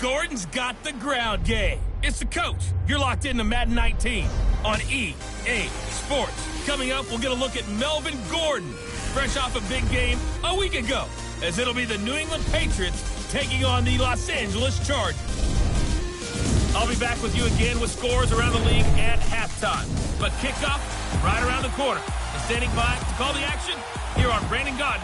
Gordon's got the ground game. It's the coach. You're locked into Madden 19 on EA Sports. Coming up, we'll get a look at Melvin Gordon, fresh off a big game a week ago, as it'll be the New England Patriots taking on the Los Angeles Chargers. I'll be back with you again with scores around the league at halftime. But kickoff right around the corner. And standing by to call the action, here are Brandon Gaudin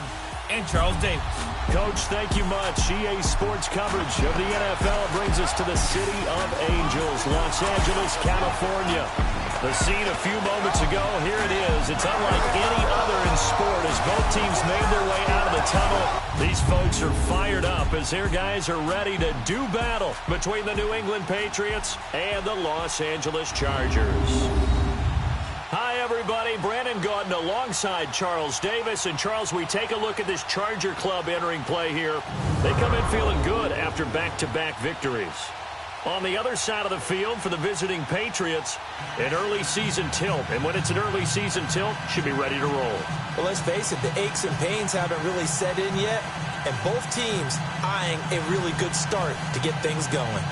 and Charles Davis. Coach, thank you much. EA Sports coverage of the NFL brings us to the City of Angels, Los Angeles, California. The scene a few moments ago, here it is. It's unlike any other in sport as both teams made their way out of the tunnel. These folks are fired up as their guys are ready to do battle between the New England Patriots and the Los Angeles Chargers. Hi, everybody. Brandon Gaudin alongside Charles Davis. And, Charles, we take a look at this Charger club entering play here. They come in feeling good after back-to-back victories. On the other side of the field for the visiting Patriots, an early season tilt. And when it's an early season tilt, should be ready to roll. Well, let's face it, the aches and pains haven't really set in yet. And both teams eyeing a really good start to get things going.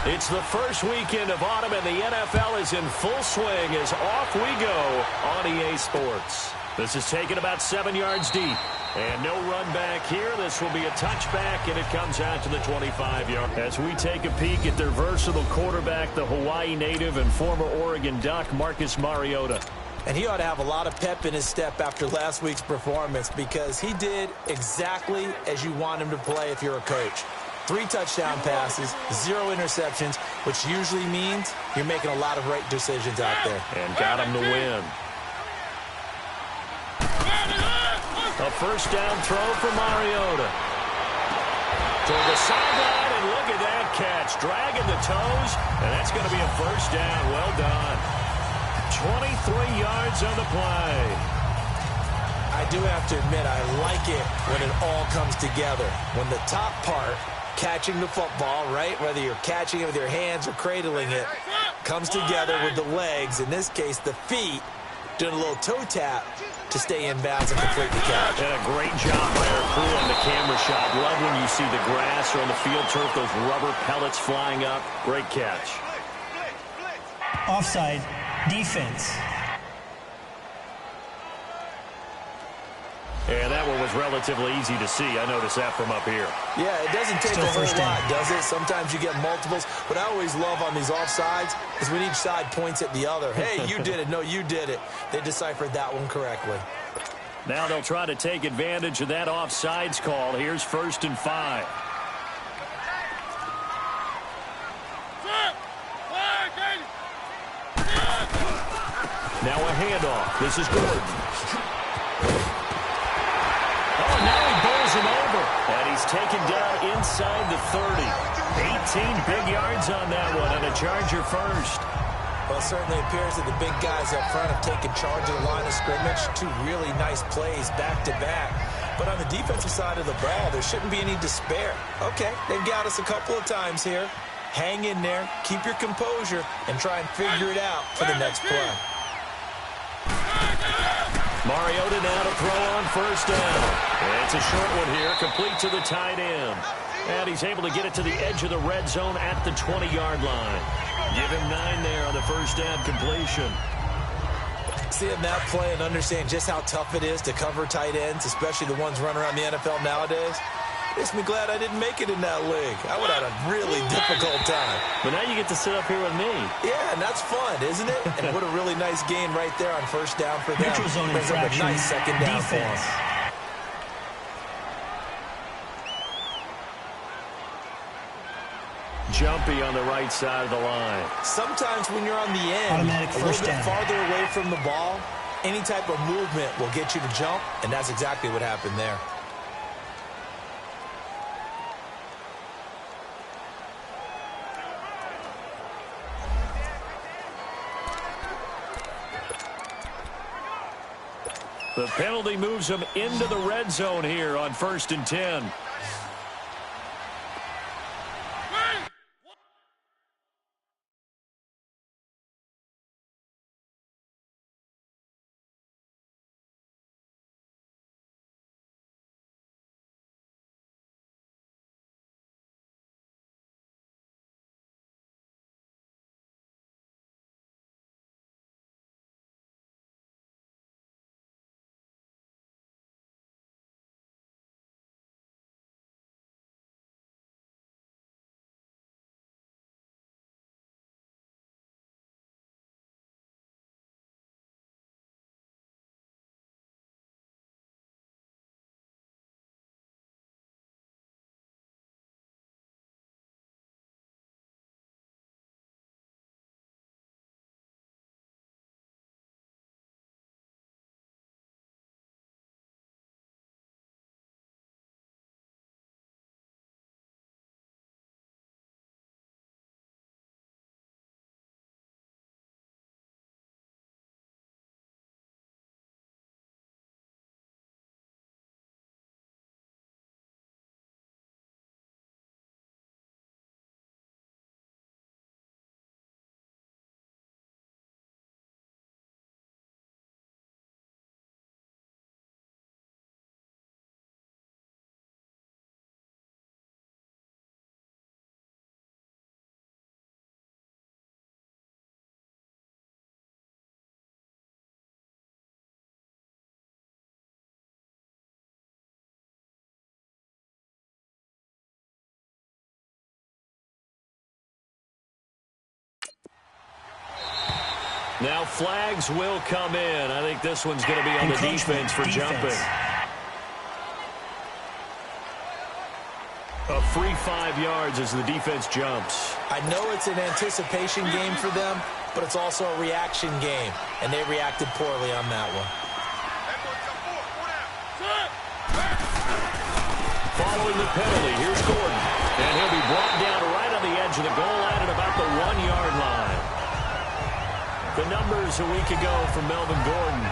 It's the first weekend of autumn, and the NFL is in full swing as off we go on EA Sports. This is taken about 7 yards deep. And no run back here. This will be a touchback, and it comes out to the 25-yard. As we take a peek at their versatile quarterback, the Hawaii native and former Oregon Duck, Marcus Mariota. And he ought to have a lot of pep in his step after last week's performance because he did exactly as you want him to play if you're a coach. 3 touchdown passes, 0 interceptions, which usually means you're making a lot of right decisions out there. And got him to win. A first down throw for Mariota. Toward the sideline, and look at that catch. Dragging the toes, and that's going to be a first down. Well done. 23 yards on the play. I do have to admit, I like it when it all comes together. When the top part, catching the football, right, whether you're catching it with your hands or cradling it, comes together with the legs, in this case the feet, doing a little toe tap to stay in bounds and complete the catch. And a great job by our crew on the camera shot. Love when you see the grass or on the field turf, those rubber pellets flying up. Great catch. Offside, defense. And that one was relatively easy to see. I noticed that from up here. Yeah, it doesn't take a whole lot, does it? Sometimes you get multiples. What I always love on these offsides is when each side points at the other. Hey, you did it. No, you did it. They deciphered that one correctly. Now they'll try to take advantage of that offsides call. Here's 1st and 5. Now a handoff. This is Gordon. Oh, now he bowls him over. And he's taken down inside the 30. 18 big yards on that one, and a Charger first. Well, it certainly appears that the big guys up front have taken charge of the line of scrimmage. 2 really nice plays back-to-back. But on the defensive side of the ball, there shouldn't be any despair. Okay, they've got us a couple of times here. Hang in there, keep your composure, and try and figure it out for the next play. Mariota now to throw on 1st down. And it's a short one here, complete to the tight end. And he's able to get it to the edge of the red zone at the 20-yard line. Give him 9 there on the 1st down completion. Seeing that play and understand just how tough it is to cover tight ends, especially the ones running around the NFL nowadays, makes me glad I didn't make it in that league. I would have had a really difficult time. But now you get to sit up here with me. Yeah, and that's fun, isn't it? And what a really nice gain right there on 1st down for them. Neutral zone infraction. A nice 2nd down defense. for them. Jumpy on the right side of the line. Sometimes when you're on the end, a little bit farther away from the ball, any type of movement will get you to jump, and that's exactly what happened there. The penalty moves him into the red zone here on 1st and 10. Now flags will come in. I think this one's going to be on the defense for jumping. A free 5 yards as the defense jumps. I know it's an anticipation game for them, but it's also a reaction game, and they reacted poorly on that one. Following the penalty, here's Gordon. And he'll be brought down right on the edge of the goal line at about the 1-yard line. The numbers a week ago from Melvin Gordon.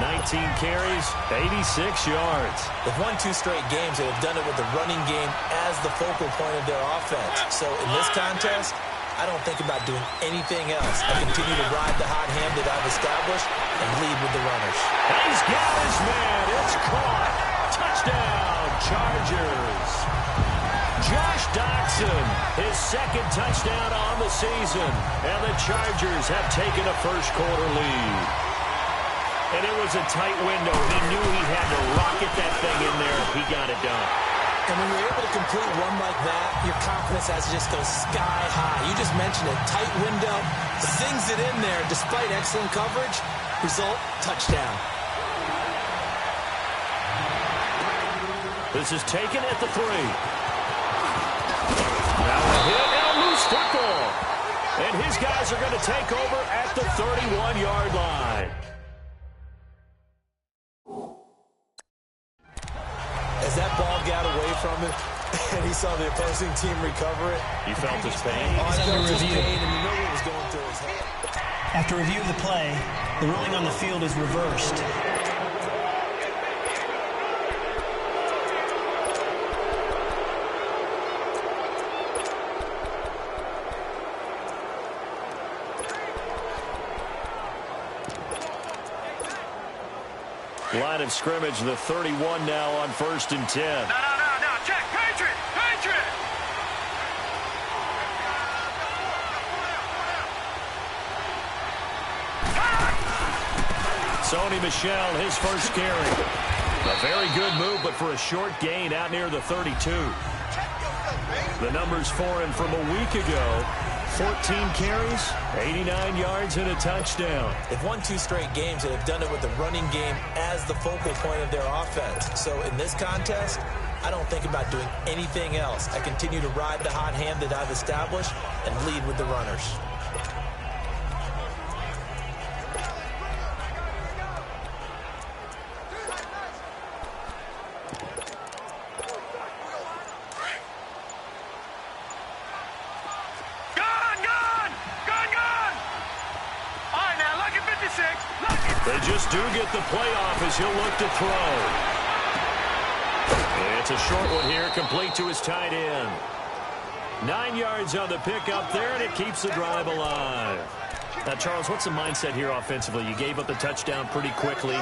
19 carries, 86 yards. They've won 2 straight games and have done it with the running game as the focal point of their offense. So in this contest, I don't think about doing anything else. I continue to ride the hot hand that I've established and lead with the runners. He's got his man. It's caught. Touchdown, Chargers. Josh Doxson, his second touchdown on the season. And the Chargers have taken a first-quarter lead. And it was a tight window. He knew he had to rocket that thing in there. He got it done. And when you're able to complete one like that, your confidence has to just go sky high. You just mentioned it. Tight window, sings it in there despite excellent coverage. Result, touchdown. This is taken at the 3. Now a hit and a loose football. And his guys are going to take over at the 31-yard line. As that ball got away from him, and he saw the opposing team recover it. You felt his pain? Oh, I felt his pain, and you know what was going through his head. After review of the play, the ruling on the field is reversed. Line of scrimmage, the 31 now on 1st and 10. No. Check. Patriot. Sony Michel, his first carry. A very good move, but for a short gain out near the 32. The numbers for him from a week ago. 14 carries, 89 yards, and a touchdown. They've won 2 straight games and have done it with the running game as the focal point of their offense. So in this contest, I don't think about doing anything else. I continue to ride the hot hand that I've established and lead with the runners. They just do get the playoff as he'll look to throw. It's a short one here, complete to his tight end. 9 yards on the pickup there, and it keeps the drive alive. Now, Charles, what's the mindset here offensively? You gave up the touchdown pretty quickly.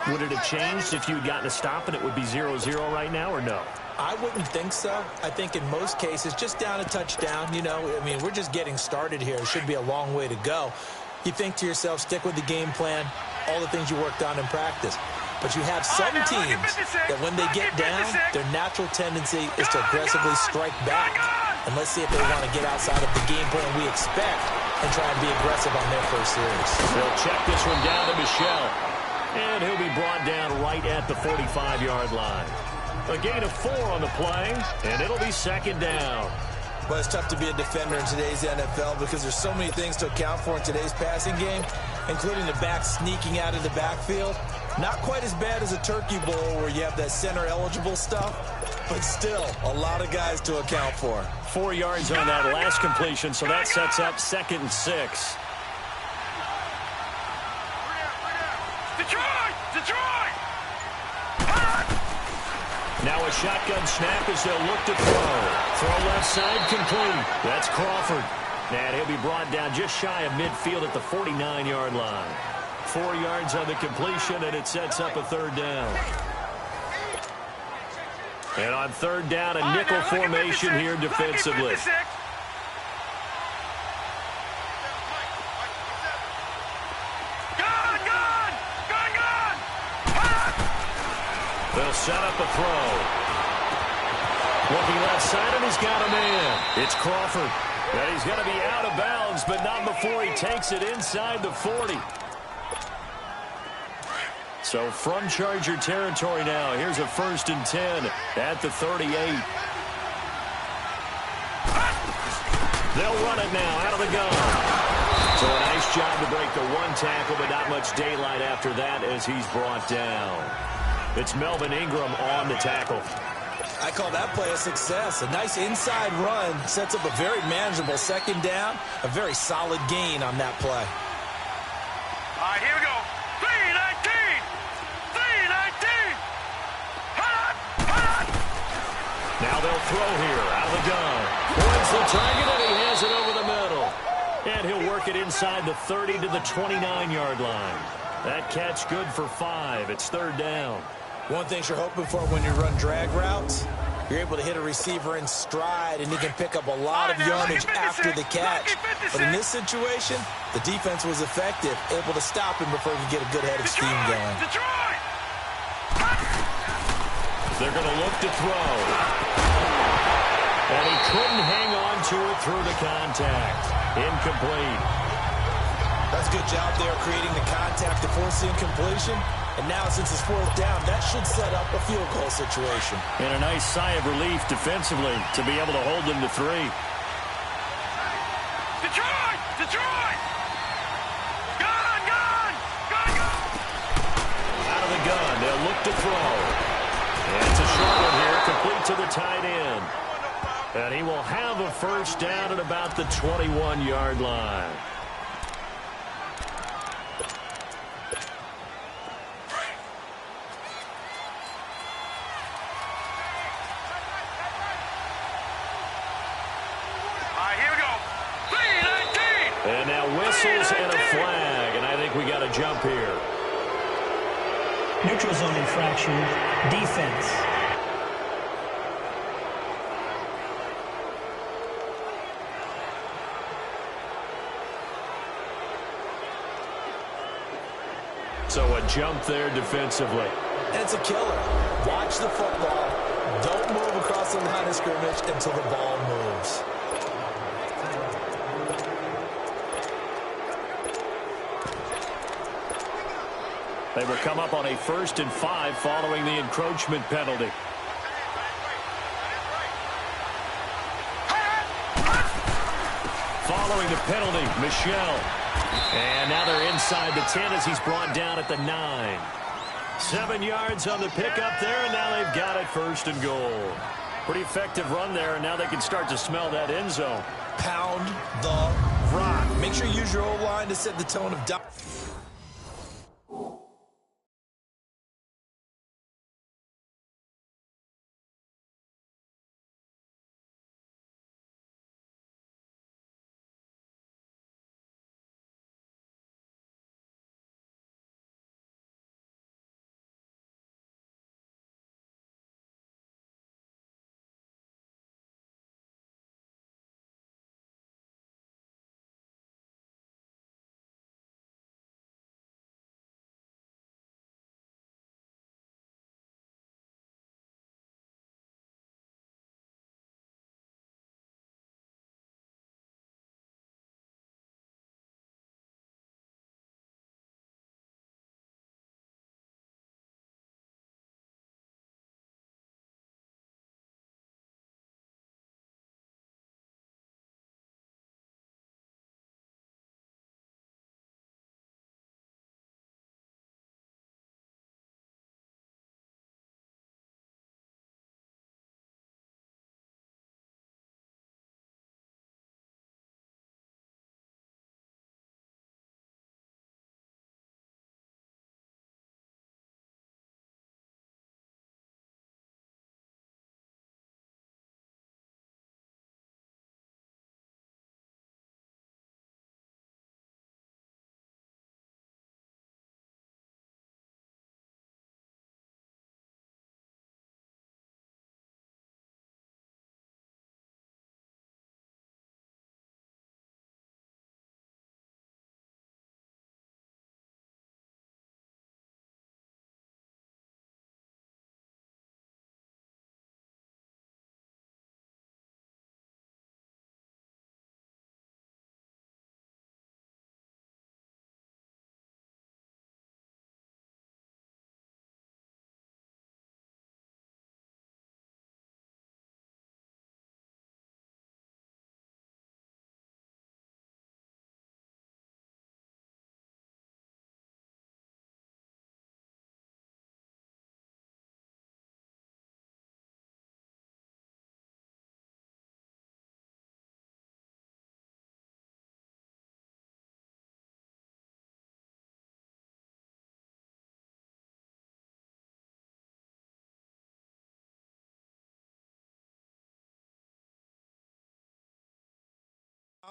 Would it have changed if you had gotten a stop and it would be 0-0 right now, or no? I wouldn't think so. I think in most cases, just down a touchdown, we're just getting started here. It should be a long way to go. You think to yourself, stick with the game plan, all the things you worked on in practice. But you have some teams that when they get down, their natural tendency is to aggressively strike back. And let's see if they want to get outside of the game plan we expect and try and be aggressive on their first series. They'll check this one down to Michel. And he'll be brought down right at the 45-yard line. A gain of 4 on the play, and it'll be 2nd down. But it's tough to be a defender in today's NFL because there's so many things to account for in today's passing game, including the back sneaking out of the backfield. Not quite as bad as a turkey bowl where you have that center-eligible stuff, but still a lot of guys to account for. 4 yards on that last completion, so that sets up 2nd and 6. Detroit! Now a shotgun snap as they'll look to throw. Throw left side complete. That's Crawford. And he'll be brought down just shy of midfield at the 49-yard line. 4 yards on the completion, and it sets up a 3rd down. And on 3rd down, a nickel formation here defensively. They'll set up a throw. Looking left side, and he's got a man. It's Crawford. And he's going to be out of bounds, but not before he takes it inside the 40. So from Charger territory now, here's a 1st and 10 at the 38. They'll run it now out of the gun. So a nice job to break the one tackle, but not much daylight after that as he's brought down. It's Melvin Ingram on the tackle. I call that play a success. A nice inside run sets up a very manageable 2nd down. A very solid gain on that play. All right, here we go. 319! 319! Hot! Now they'll throw here out of the gun. Points the target, and he has it over the middle. And he'll work it inside the 30 to the 29-yard line. That catch good for 5. It's 3rd down. One thing you're hoping for when you run drag routes, you're able to hit a receiver in stride, and he can pick up a lot of yardage after the catch. But in this situation, the defense was effective, able to stop him before he could get a good head of steam going. Detroit! They're going to look to throw. And he couldn't hang on to it through the contact. Incomplete. That's a good job there creating the contact to force the incompletion. And now, since it's 4th down, that should set up a field goal situation. And a nice sigh of relief defensively to be able to hold them to 3. Detroit! Detroit! Gun! Out of the gun, they'll look to throw. And it's a short one here, complete to the tight end. And he will have a 1st down at about the 21-yard line. And now whistles and a flag, and I think we got a jump here. Neutral zone infraction, defense. So a jump there defensively. And it's a killer. Watch the football. Don't move across the line of scrimmage until the ball moves. They will come up on a 1st and 5 following the encroachment penalty. Following the penalty, Michel. And now they're inside the 10 as he's brought down at the 9. 7 yards on the pickup there, and now they've got it 1st and goal. Pretty effective run there, and now they can start to smell that end zone. Pound the rock. Make sure you use your O-line to set the tone of...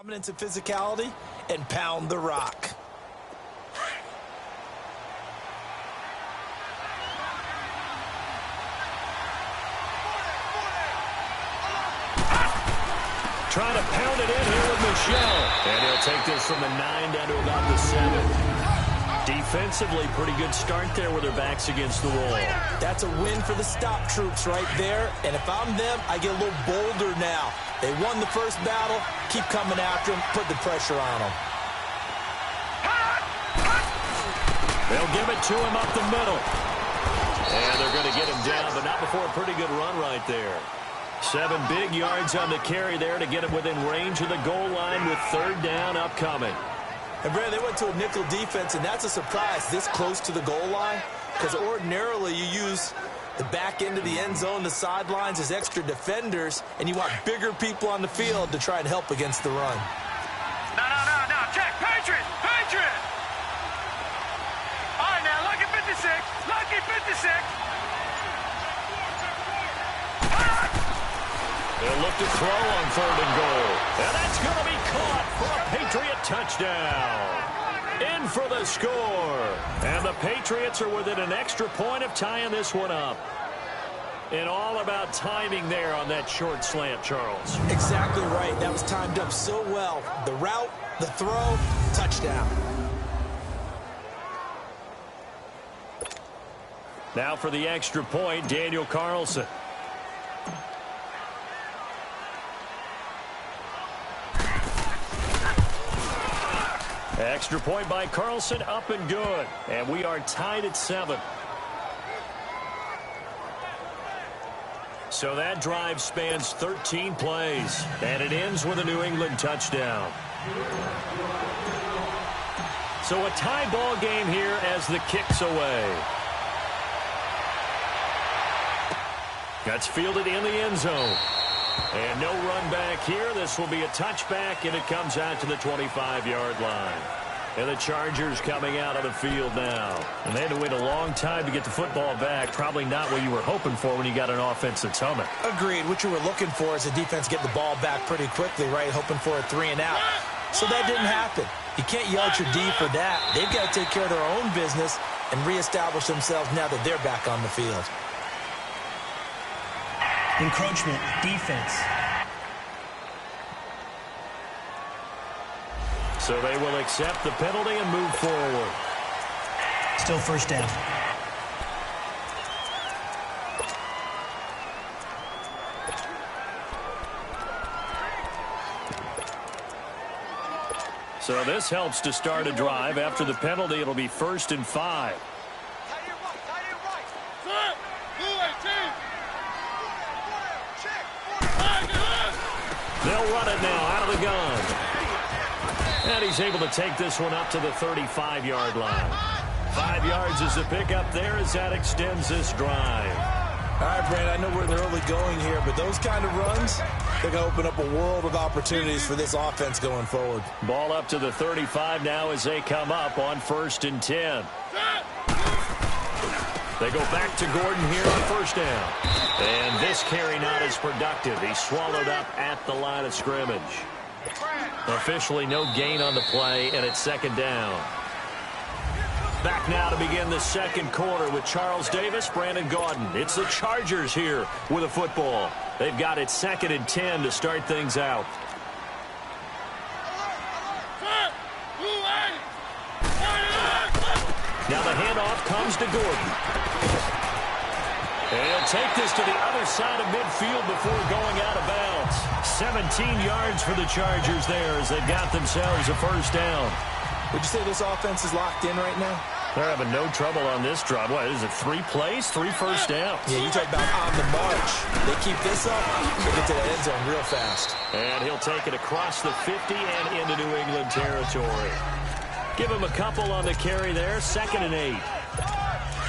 Dominance and physicality and pound the rock. Trying to pound it in here with Michel. And he'll take this from the 9 down to about the 7. Defensively, pretty good start there with their backs against the wall. That's a win for the stop troops right there. And if I'm them, I get a little bolder now. They won the first battle. Keep coming after them. Put the pressure on them. They'll give it to him up the middle. And they're going to get him down, but not before a pretty good run right there. 7 big yards on the carry there to get him within range of the goal line with 3rd down upcoming. And, Brad, they went to a nickel defense, and that's a surprise this close to the goal line, because ordinarily you use the back end of the end zone, the sidelines as extra defenders, and you want bigger people on the field to try and help against the run. No. Check. Patriot. All right, now, lucky 56. Lucky 56. They'll look to throw on 3rd and goal. And that's going to be caught for a Patriot touchdown. In for the score. And the Patriots are within an extra point of tying this one up. And all about timing there on that short slant, Charles. Exactly right. That was timed up so well. The route, the throw, touchdown. Now for the extra point, Daniel Carlson. Extra point by Carlson, up and good. And we are tied at 7. So that drive spans 13 plays. And it ends with a New England touchdown. So a tie ball game here as the kick's away. That's fielded in the end zone. And no run back here. This will be a touchback, and it comes out to the 25-yard line. And the Chargers coming out of the field now. And they had to wait a long time to get the football back. Probably not what you were hoping for when you got an offense that's humming. Agreed. What you were looking for is the defense get the ball back pretty quickly, right? Hoping for a 3 and out. So that didn't happen. You can't yell at your D for that. They've got to take care of their own business and reestablish themselves now that they're back on the field. Encroachment, defense. So they will accept the penalty and move forward. Still 1st down. So this helps to start a drive. After the penalty, it'll be 1st and 5. They'll run it now out of the gun. And he's able to take this one up to the 35-yard line. 5 yards is the pickup there as that extends this drive. All right, Brand, I know we're in the early going here, but those kind of runs, they're going to open up a world of opportunities for this offense going forward. Ball up to the 35 now as they come up on 1st and 10. They go back to Gordon here on 1st down. And this carry not as productive. He's swallowed up at the line of scrimmage. Officially no gain on the play, and it's 2nd down. Back now to begin the 2nd quarter with Charles Davis, Brandon Gaudin. It's the Chargers here with a football. They've got it 2nd and 10 to start things out. Now the handoff comes to Gordon. And he'll take this to the other side of midfield before going out of bounds. 17 yards for the Chargers there as they've got themselves a 1st down. Would you say this offense is locked in right now? They're having no trouble on this drive. What is it, 3 plays, 3 first downs? Yeah, you talk about on the march. They keep this up, they get to the end zone real fast. And he'll take it across the 50 and into New England territory. Give him a couple on the carry there, 2nd and 8.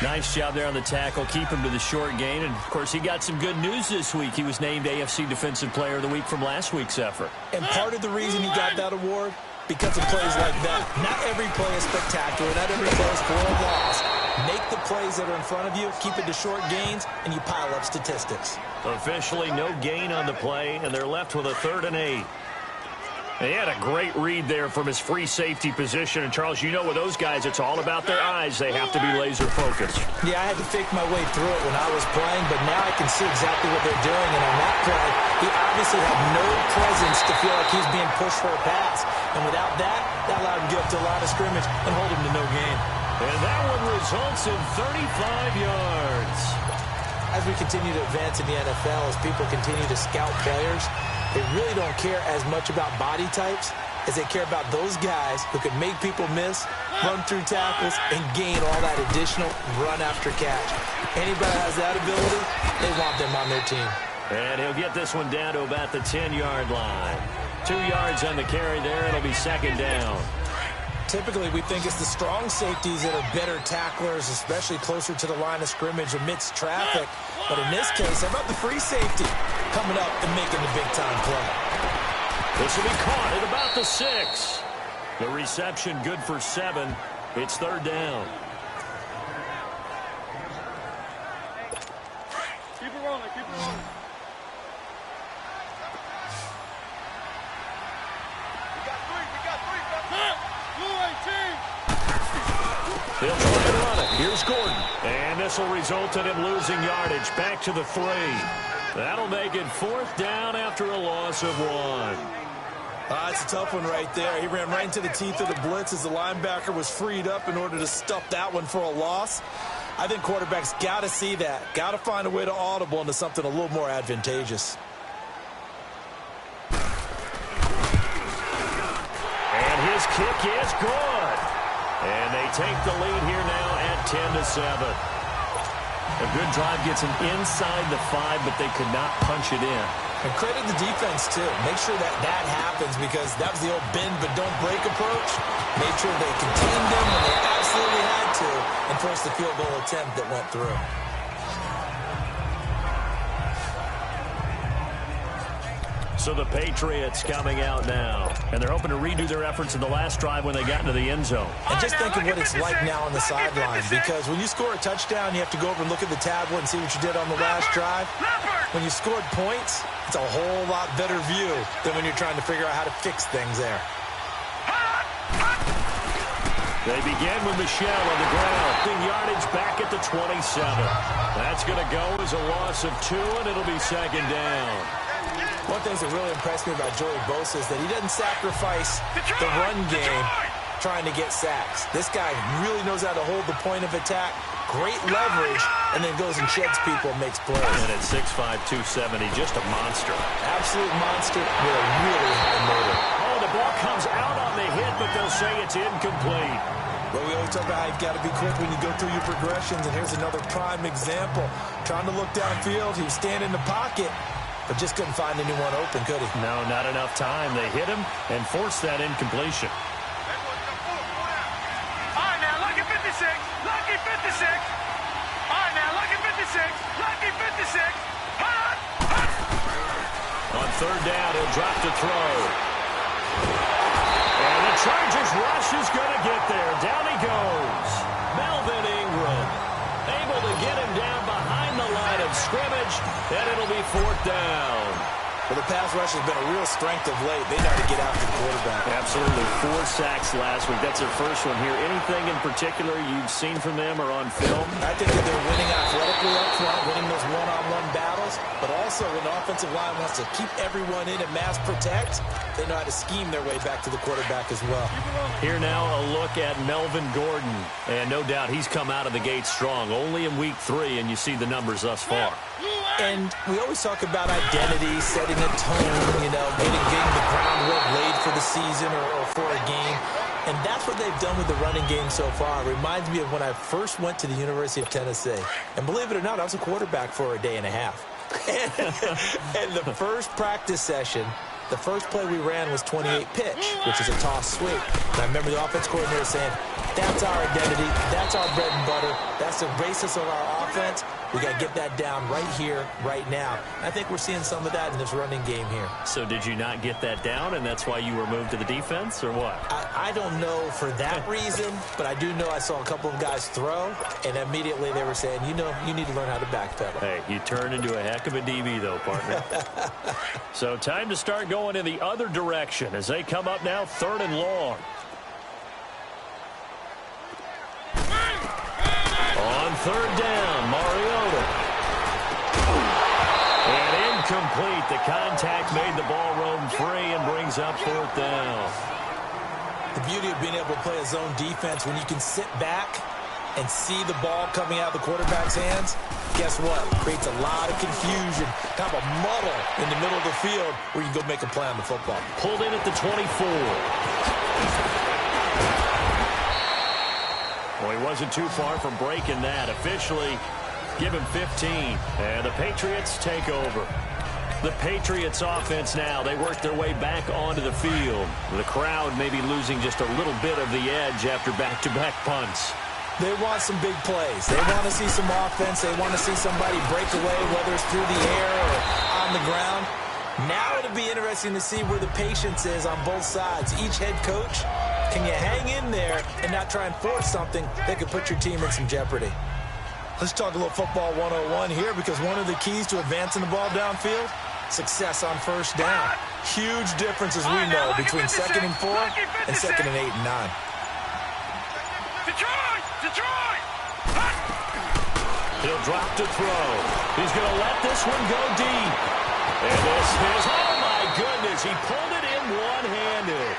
Nice job there on the tackle. Keep him to the short gain. And, of course, he got some good news this week. He was named AFC Defensive Player of the Week from last week's effort. And part of the reason he got that award, because of plays like that. Not every play is spectacular. Not every play is for a loss. Make the plays that are in front of you, keep it to short gains, and you pile up statistics. Officially no gain on the play, and they're left with a 3rd and 8. He had a great read there from his free safety position. And, Charles, you know with those guys, it's all about their eyes. They have to be laser-focused. Yeah, I had to fake my way through it when I was playing, but now I can see exactly what they're doing. And on that play, he obviously had no presence to feel like he's being pushed for a pass. And without that, that allowed him to get up to the line of scrimmage and hold him to no gain. And that one results in 35 yards. As we continue to advance in the NFL, as people continue to scout players, they really don't care as much about body types as they care about those guys who can make people miss, run through tackles, and gain all that additional run after catch. Anybody has that ability, they want them on their team. And he'll get this one down to about the 10-yard line. 2 yards on the carry there. It'll be second down. Typically, we think it's the strong safeties that are better tacklers, especially closer to the line of scrimmage amidst traffic. But in this case, how about the free safety coming up and making the big-time play? This will be caught at about the 6. The reception good for 7. It's third down. Keep it rolling, keep it rolling. We got three. They'll try and run it. Here's Gordon. And this will result in him losing yardage. Back to the 3. That'll make it fourth down after a loss of 1. It's a tough one right there. He ran right into the teeth of the blitz as the linebacker was freed up in order to stuff that one for a loss. I think quarterbacks got to see that. Got to find a way to audible into something a little more advantageous. And his kick is good. And they take the lead here now at 10-7. A good drive gets him inside the 5, but they could not punch it in. And credit the defense, too. Make sure that that happens because that was the old bend but don't break approach. Made sure they contained them when they absolutely had to and forced the field goal attempt that went through. So the Patriots coming out now. And they're hoping to redo their efforts in the last drive when they got into the end zone. And just think of what it's like now on the sideline, because when you score a touchdown, you have to go over and look at the tablet and see what you did on the last drive. When you scored points, it's a whole lot better view than when you're trying to figure out how to fix things there. They begin with Michelle on the ground. Yardage back at the 27. That's going to go as a loss of 2, and it'll be second down. One thing that really impressed me about Joey Bosa is that he doesn't sacrifice the run game trying to get sacks. This guy really knows how to hold the point of attack, great leverage, and then goes and sheds people and makes plays. And at 6'5", 270, just a monster. Absolute monster with a really high motor. Oh, the ball comes out on the hit, but they'll say it's incomplete. Well, we always talk about how you've got to be quick when you go through your progressions, and here's another prime example. Trying to look downfield, he was standing in the pocket, but just couldn't find anyone open, could he? No, not enough time. They hit him and forced that incompletion. All right, now, lucky 56. Lucky 56. All right, now, lucky 56. Lucky 56. On third down, he'll drop to throw. And the Chargers rush is going to get there. Down he goes. Melvin Ingram able to get him down behind the line of scrimmage, and it'll be fourth down. Well, the pass rush has been a real strength of late. They know how to get after the quarterback. Absolutely. 4 sacks last week. That's their first one here. Anything in particular you've seen from them or on film? I think that they're winning athletically up front, winning those one-on-one battles, but also when the offensive line wants to keep everyone in and mass protect, they know how to scheme their way back to the quarterback as well. Here now a look at Melvin Gordon. And no doubt he's come out of the gate strong. Only in week 3, and you see the numbers thus far. And we always talk about identity, setting a tone, you know, getting the groundwork laid for the season or for a game. And that's what they've done with the running game so far. It reminds me of when I first went to the University of Tennessee. And believe it or not, I was a quarterback for a day and a half. And the first practice session, the first play we ran was 28 pitch, which is a toss sweep. And I remember the offense coordinator saying, that's our identity, that's our bread and butter, that's the basis of our offense. We got to get that down right here, right now. I think we're seeing some of that in this running game here. So did you not get that down, and that's why you were moved to the defense, or what? I don't know for that reason, but I do know I saw a couple of guys throw, and immediately they were saying, you know, you need to learn how to backpedal. Hey, you turned into a heck of a DB, though, partner. So time to start going. going in the other direction as they come up now 3rd and long. On 3rd down, Mariota. And incomplete. The contact made the ball roam free and brings up 4th down. The beauty of being able to play a zone defense when you can sit back and see the ball coming out of the quarterback's hands, guess what? Creates a lot of confusion, kind of a muddle in the middle of the field where you can go make a play on the football. Pulled in at the 24. Well, he wasn't too far from breaking that. Officially, give him 15. And the Patriots take over. The Patriots offense now, they work their way back onto the field. The crowd may be losing just a little bit of the edge after back-to-back punts. They want some big plays. They want to see some offense. They want to see somebody break away, whether it's through the air or on the ground. Now it'll be interesting to see where the patience is on both sides. Each head coach, can you hang in there and not try and force something that could put your team in some jeopardy? Let's talk a little football 101 here, because one of the keys to advancing the ball downfield, success on 1st down. Huge difference, as we know, between 2nd and 4 and 2nd and 8 and 9. Detroit! He'll drop to throw. He's going to let this one go deep. And this is, oh my goodness, he pulled it in one-handed.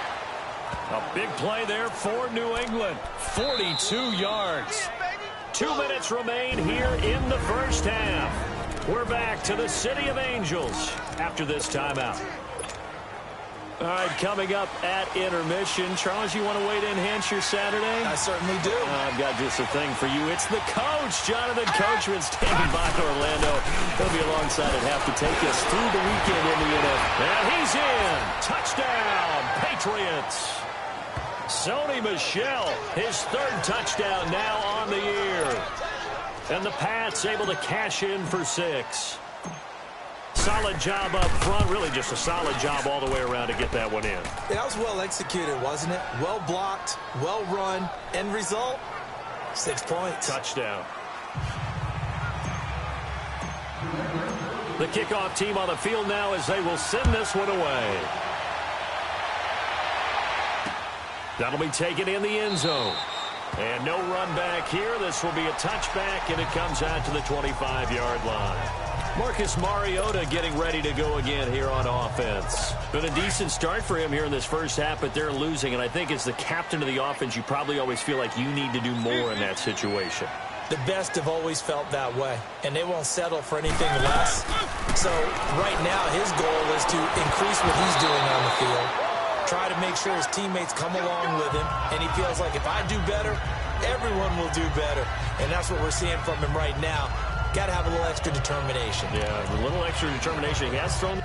A big play there for New England. 42 yards. 2 minutes remain here in the 1st half. We're back to the City of Angels after this timeout. All right, coming up at intermission. Charles, you want to wait in, enhance your Saturday? I certainly do. I've got just a thing for you. It's the coach, Jonathan Coachman, standing by Orlando. He'll be alongside at half to take us through the weekend in the NFL. And he's in. Touchdown, Patriots. Sony Michel, his 3rd touchdown now on the year. And the Pats able to cash in for 6. Solid job up front. Really just a solid job all the way around to get that one in. That was well executed, wasn't it? Well blocked, well run. End result, 6 points. Touchdown. The kickoff team on the field now as they will send this one away. That'll be taken in the end zone. And no run back here. This will be a touchback, and it comes out to the 25-yard line. Marcus Mariota getting ready to go again here on offense. Been a decent start for him here in this 1st half, but they're losing. And I think as the captain of the offense, you probably always feel like you need to do more in that situation. The best have always felt that way, and they won't settle for anything less. So right now his goal is to increase what he's doing on the field, try to make sure his teammates come along with him, and he feels like if I do better, everyone will do better. And that's what we're seeing from him right now. Got to have a little extra determination. Yeah, a little extra determination. He has thrown.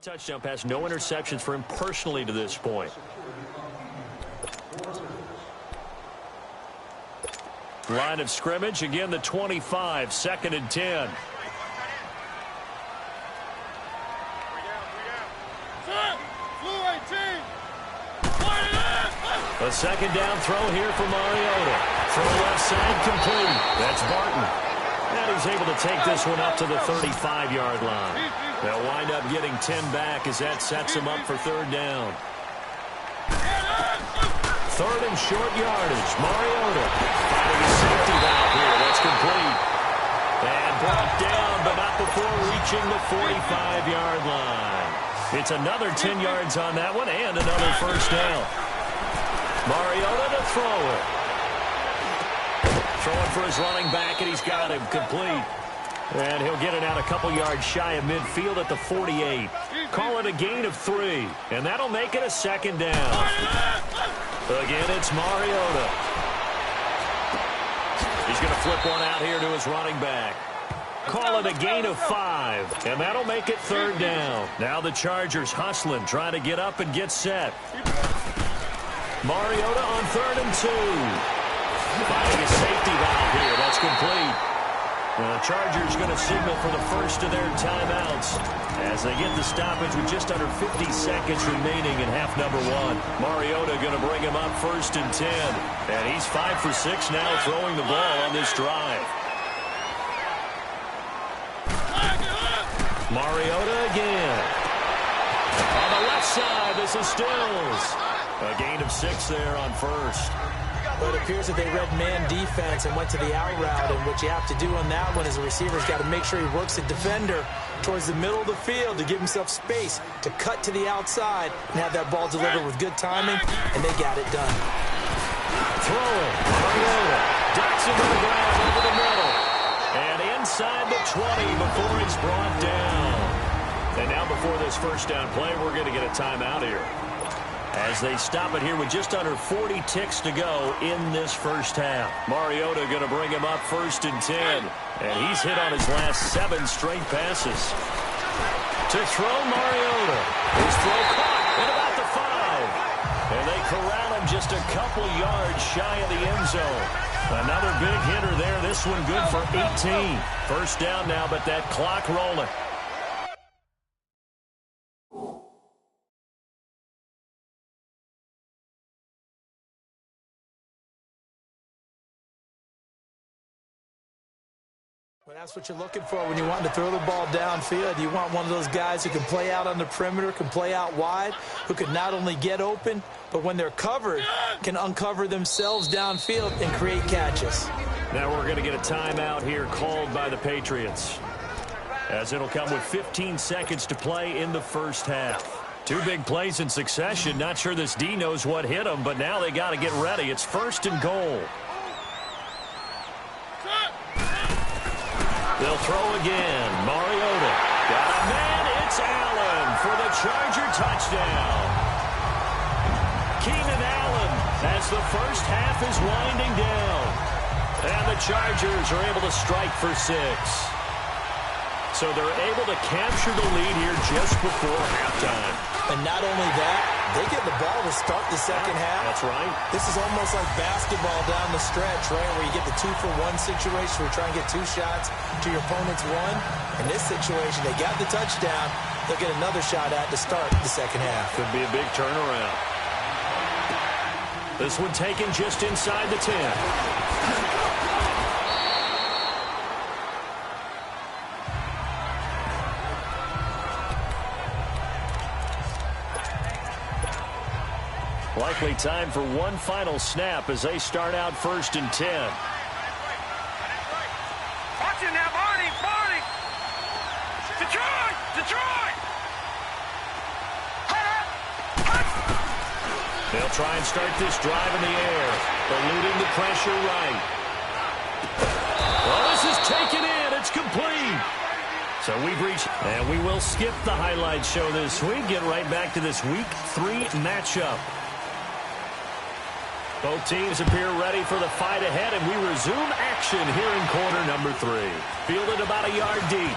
Touchdown pass, no interceptions for him personally to this point. Line of scrimmage, again the 25, 2nd and 10. A second down throw here for Mariota. Throw left side complete. That's Barton. And he's able to take this one up to the 35-yard line. They'll wind up getting 10 back as that sets them up for third down. Third and short yardage. Mariota finding a safety valve here. That's complete. And brought down, but not before reaching the 45-yard line. It's another 10 yards on that one and another first down. Mariota to throw it. Throwing for his running back, and he's got him complete. And he'll get it out a couple yards shy of midfield at the 48. Call it a gain of 3, and that'll make it a second down. Again, it's Mariota. He's going to flip one out here to his running back. Call it a gain of 5, and that'll make it third down. Now the Chargers hustling, trying to get up and get set. Mariota on 3rd and 2. Finding a safety valve here. That's complete. The Chargers going to signal for the first of their timeouts as they get the stoppage with just under 50 seconds remaining in half number 1. Mariota going to bring him up 1st and 10. And he's 5 for 6 now throwing the ball on this drive. Mariota again. On the left side, this is Stills. A gain of 6 there on first. Well, it appears that they read man defense and went to the out route, and what you have to do on that one is the receiver's got to make sure he works the defender towards the middle of the field to give himself space to cut to the outside and have that ball delivered with good timing, and they got it done. Throwing, Mariota, ducks into the ground over the middle, and inside the 20 before he's brought down. And now before this first down play, we're going to get a timeout here, as they stop it here with just under 40 ticks to go in this first half. Mariota going to bring him up 1st and 10. And he's hit on his last 7 straight passes. To throw Mariota. His throw caught at about the 5. And they corral him just a couple yards shy of the end zone. Another big hitter there. This one good for 18. First down now, but that clock rolling. Well, that's what you're looking for when you want to throw the ball downfield. You want one of those guys who can play out on the perimeter, can play out wide, who can not only get open, but when they're covered, can uncover themselves downfield and create catches. Now we're going to get a timeout here called by the Patriots, as it'll come with 15 seconds to play in the first half. 2 big plays in succession. Not sure this D knows what hit them, but now they got to get ready. It's 1st and goal. They'll throw again. Mariota. Got a man. It's Allen for the Charger touchdown. Keenan Allen as the first half is winding down. And the Chargers are able to strike for 6. So they're able to capture the lead here just before halftime. And not only that, they get the ball to start the second half. That's right. This is almost like basketball down the stretch, right, where you get the 2-for-1 situation where you try and get 2 shots to your opponent's 1. In this situation, they got the touchdown. They'll get another shot at to start the second half. Could be a big turnaround. This one taken just inside the 10. Likely time for one final snap as they start out 1st and 10. Watch it now, Barney! Detroit! They'll try and start this drive in the air, eluding the pressure right. Well, this is taken in. It's complete. So we've reached, and we will skip the highlight show this week. Get right back to this Week 3 matchup. Both teams appear ready for the fight ahead, and we resume action here in quarter number 3. Fielded about a yard deep.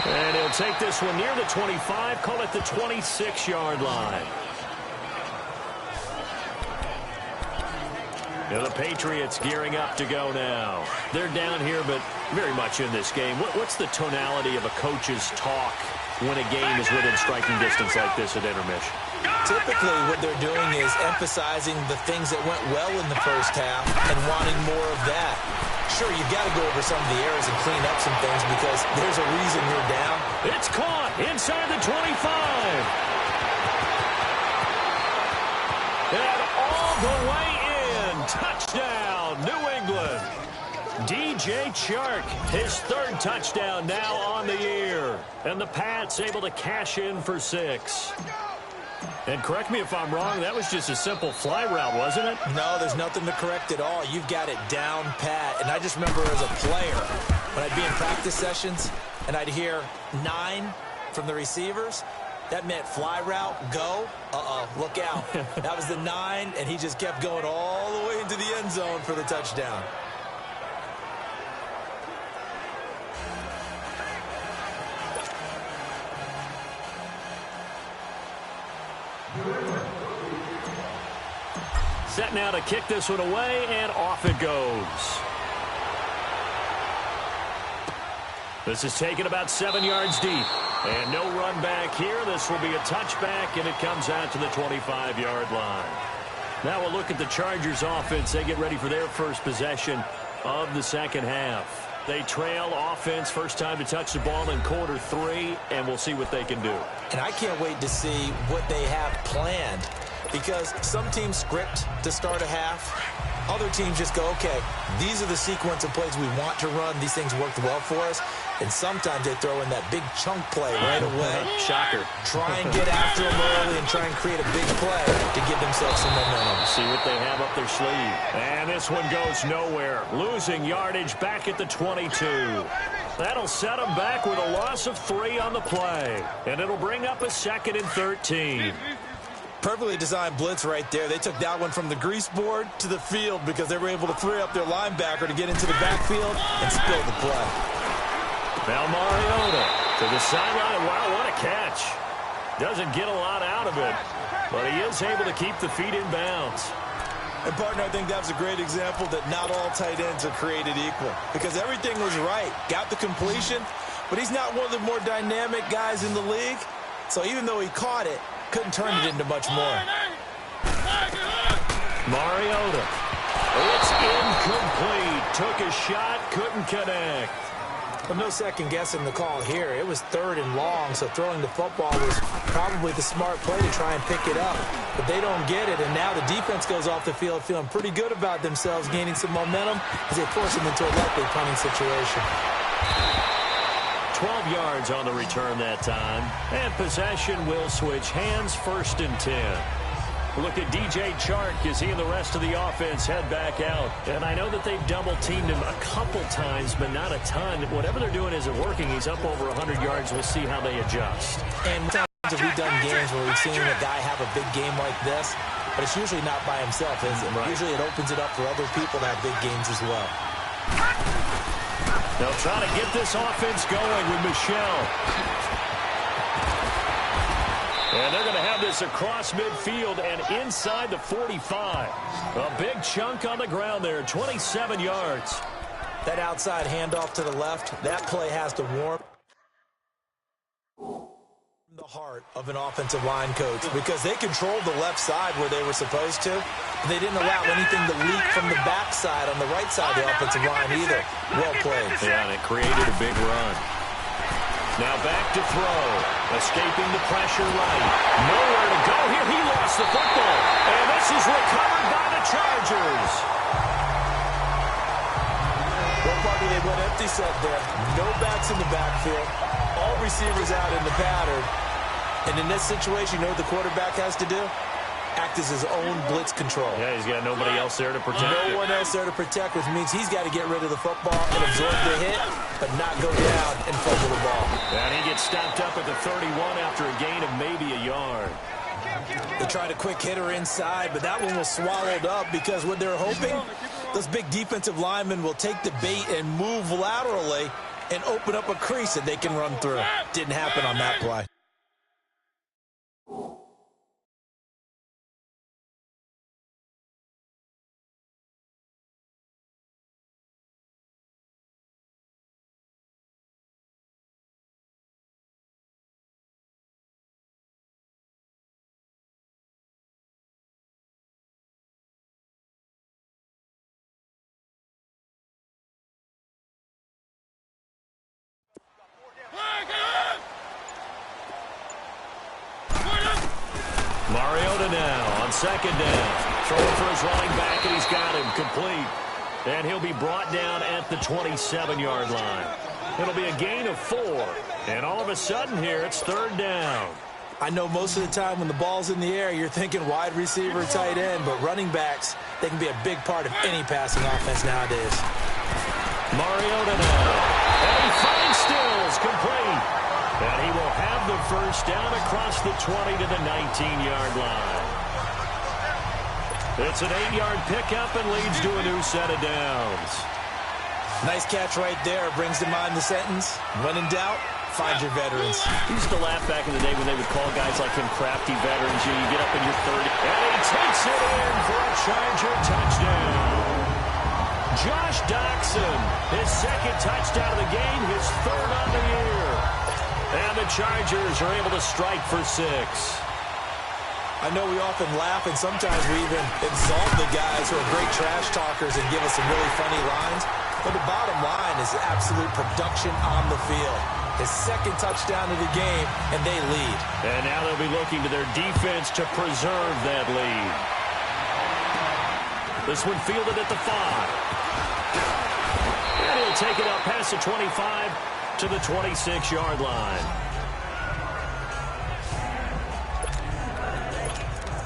And he'll take this one near the 25, call it the 26-yard line. Now the Patriots gearing up to go now. They're down here, but very much in this game. What's the tonality of a coach's talk when a game is within striking distance like this at intermission? Typically, what they're doing is emphasizing the things that went well in the first half and wanting more of that. Sure, you've got to go over some of the errors and clean up some things because there's a reason you're down. It's caught inside the 25. And all the way in. Touchdown, New England. DJ Chark, his third touchdown now on the year. And the Pats able to cash in for 6. And correct me if I'm wrong, that was just a simple fly route, wasn't it? No, there's nothing to correct at all. You've got it down pat. And I just remember as a player, when I'd be in practice sessions and I'd hear 9 from the receivers, that meant fly route, go, look out. That was the 9, and he just kept going all the way into the end zone for the touchdown. Set now to kick this one away, and off it goes. This is taken about 7 yards deep. And no run back here. This will be a touchback, and it comes out to the 25-yard line. Now we'll look at the Chargers offense. They get ready for their first possession of the second half. They trail offense, first time to touch the ball in quarter 3, and we'll see what they can do. And I can't wait to see what they have planned, because some teams script to start a half. Other teams just go, okay, these are the sequence of plays we want to run. These things worked well for us. And sometimes they throw in that big chunk play right away. Shocker. Try and get after them early and try and create a big play to give themselves some momentum. See what they have up their sleeve. And this one goes nowhere. Losing yardage back at the 22. That'll set them back with a loss of 3 on the play. And it'll bring up a 2nd and 13. Perfectly designed blitz right there. They took that one from the grease board to the field because they were able to free up their linebacker to get into the backfield and spill the play. Now Mariota to the sideline. Wow, what a catch. Doesn't get a lot out of it, but he is able to keep the feet in bounds. And, partner, I think that was a great example that not all tight ends are created equal, because everything was right. Got the completion, but he's not one of the more dynamic guys in the league. So even though he caught it, couldn't turn it into much more. Mariota. It's incomplete. Took a shot, couldn't connect. Well, no second guessing the call here. It was 3rd and long, so throwing the football was probably the smart play to try and pick it up. But they don't get it, and now the defense goes off the field feeling pretty good about themselves, gaining some momentum as they force them into a likely punting situation. 12 yards on the return that time. And possession will switch hands, 1st and 10. Look at DJ Chark as he and the rest of the offense head back out. And I know that they've double-teamed him a couple times, but not a ton. Whatever they're doing isn't working. He's up over 100 yards. We'll see how they adjust. And sometimes we've done games where we've seen a guy have a big game like this, but it's usually not by himself, is it? Right. Usually it opens it up for other people to have big games as well. They'll try to get this offense going with Michelle. And they're going to have this across midfield and inside the 45. A big chunk on the ground there, 27 yards. That outside handoff to the left, that play has to warm the heart of an offensive line coach, because they controlled the left side where they were supposed to. They didn't allow anything to leak from the backside on the right side of the offensive line either. Well played. Yeah, and it created a big run. Now back to throw. Escaping the pressure right. Nowhere to go here. He lost the football. And this is recovered by the Chargers. Well, Parker, they went empty set there. No backs in the backfield. All receivers out in the pattern. And in this situation, you know what the quarterback has to do? Act as his own blitz control. Yeah, he's got nobody else there to protect. No one else there to protect, which means he's got to get rid of the football and absorb the hit, but not go down and fumble the ball. And he gets stopped up at the 31 after a gain of maybe a yard. They tried a quick hitter inside, but that one was swallowed up because what they're hoping, those big defensive linemen will take the bait and move laterally and open up a crease that they can run through. Didn't happen on that play. second down. Throwing for his running back, and he's got him complete. And he'll be brought down at the 27-yard line. It'll be a gain of 4. And all of a sudden here, it's third down. I know most of the time when the ball's in the air, you're thinking wide receiver, tight end, but running backs, they can be a big part of any passing offense nowadays. Mariota now. And he finds Stills complete. And he will have the first down across the 20 to the 19-yard line. It's an 8-yard pickup and leads to a new set of downs. Nice catch right there. Brings to mind the sentence, when in doubt, find your veterans. I used to laugh back in the day when they would call guys like him crafty veterans. You get up in your 30, and he takes it in for a Charger touchdown. Josh Doxson, his second touchdown of the game, his third on the year. And the Chargers are able to strike for 6. I know we often laugh, and sometimes we even exalt the guys who are great trash talkers and give us some really funny lines. But the bottom line is absolute production on the field. His second touchdown of the game, and they lead. And now they'll be looking to their defense to preserve that lead. This one fielded at the 5. And he'll take it up past the 25 to the 26-yard line.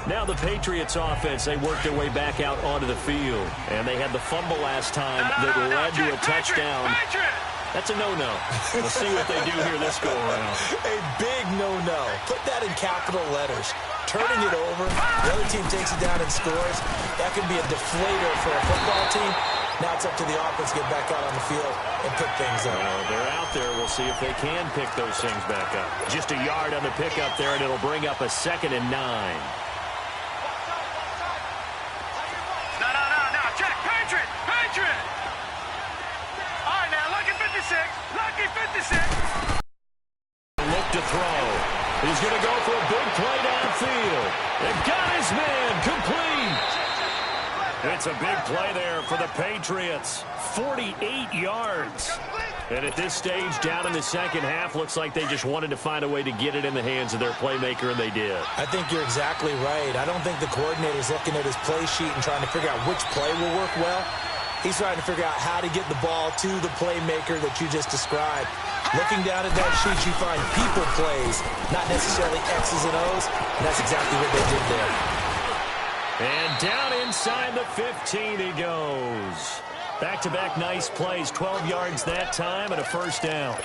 Now the Patriots offense, they worked their way back out onto the field. And they had the fumble last time that led to a touchdown. That's a no-no. We'll see what they do here this go-around. A big no-no. Put that in capital letters. Turning it over, the other team takes it down and scores. That could be a deflator for a football team. Now it's up to the offense to get back out on the field and pick things up. They're out there. We'll see if they can pick those things back up. Just a yard on the pickup there, and it'll bring up a 2nd and 9. Look to throw. He's going to go for a big play downfield. They've got his man complete. It's a big play there for the Patriots. 48 yards. And at this stage, down in the second half, looks like they just wanted to find a way to get it in the hands of their playmaker, and they did. I think you're exactly right. I don't think the coordinator's looking at his play sheet and trying to figure out which play will work well. He's trying to figure out how to get the ball to the playmaker that you just described. Looking down at that sheet, you find people plays, not necessarily X's and O's, and that's exactly what they did there. And down inside the 15 he goes. Back-to-back nice plays, 12 yards that time and a first down.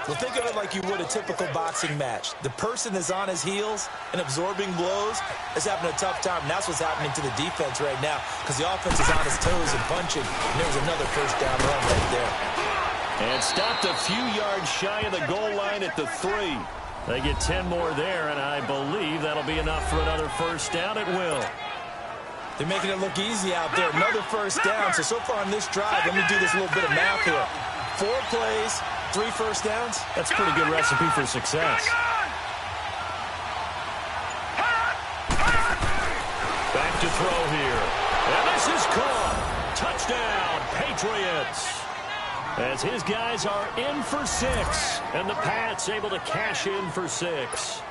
Well, think of it like you would a typical boxing match. The person is on his heels and absorbing blows is having a tough time. And that's what's happening to the defense right now because the offense is on his toes and punching. And there's another first down run right there. And stopped a few yards shy of the goal line at the 3. They get 10 more there, and I believe that'll be enough for another first down. It will. They're making it look easy out there. Another first down. So far on this drive, let me do this little bit of math here. 4 plays, 3 first downs. That's a pretty good recipe for success. Back to throw here. And this is caught. Touchdown, Patriots. As his guys are in for 6. And the Pats able to cash in for 6.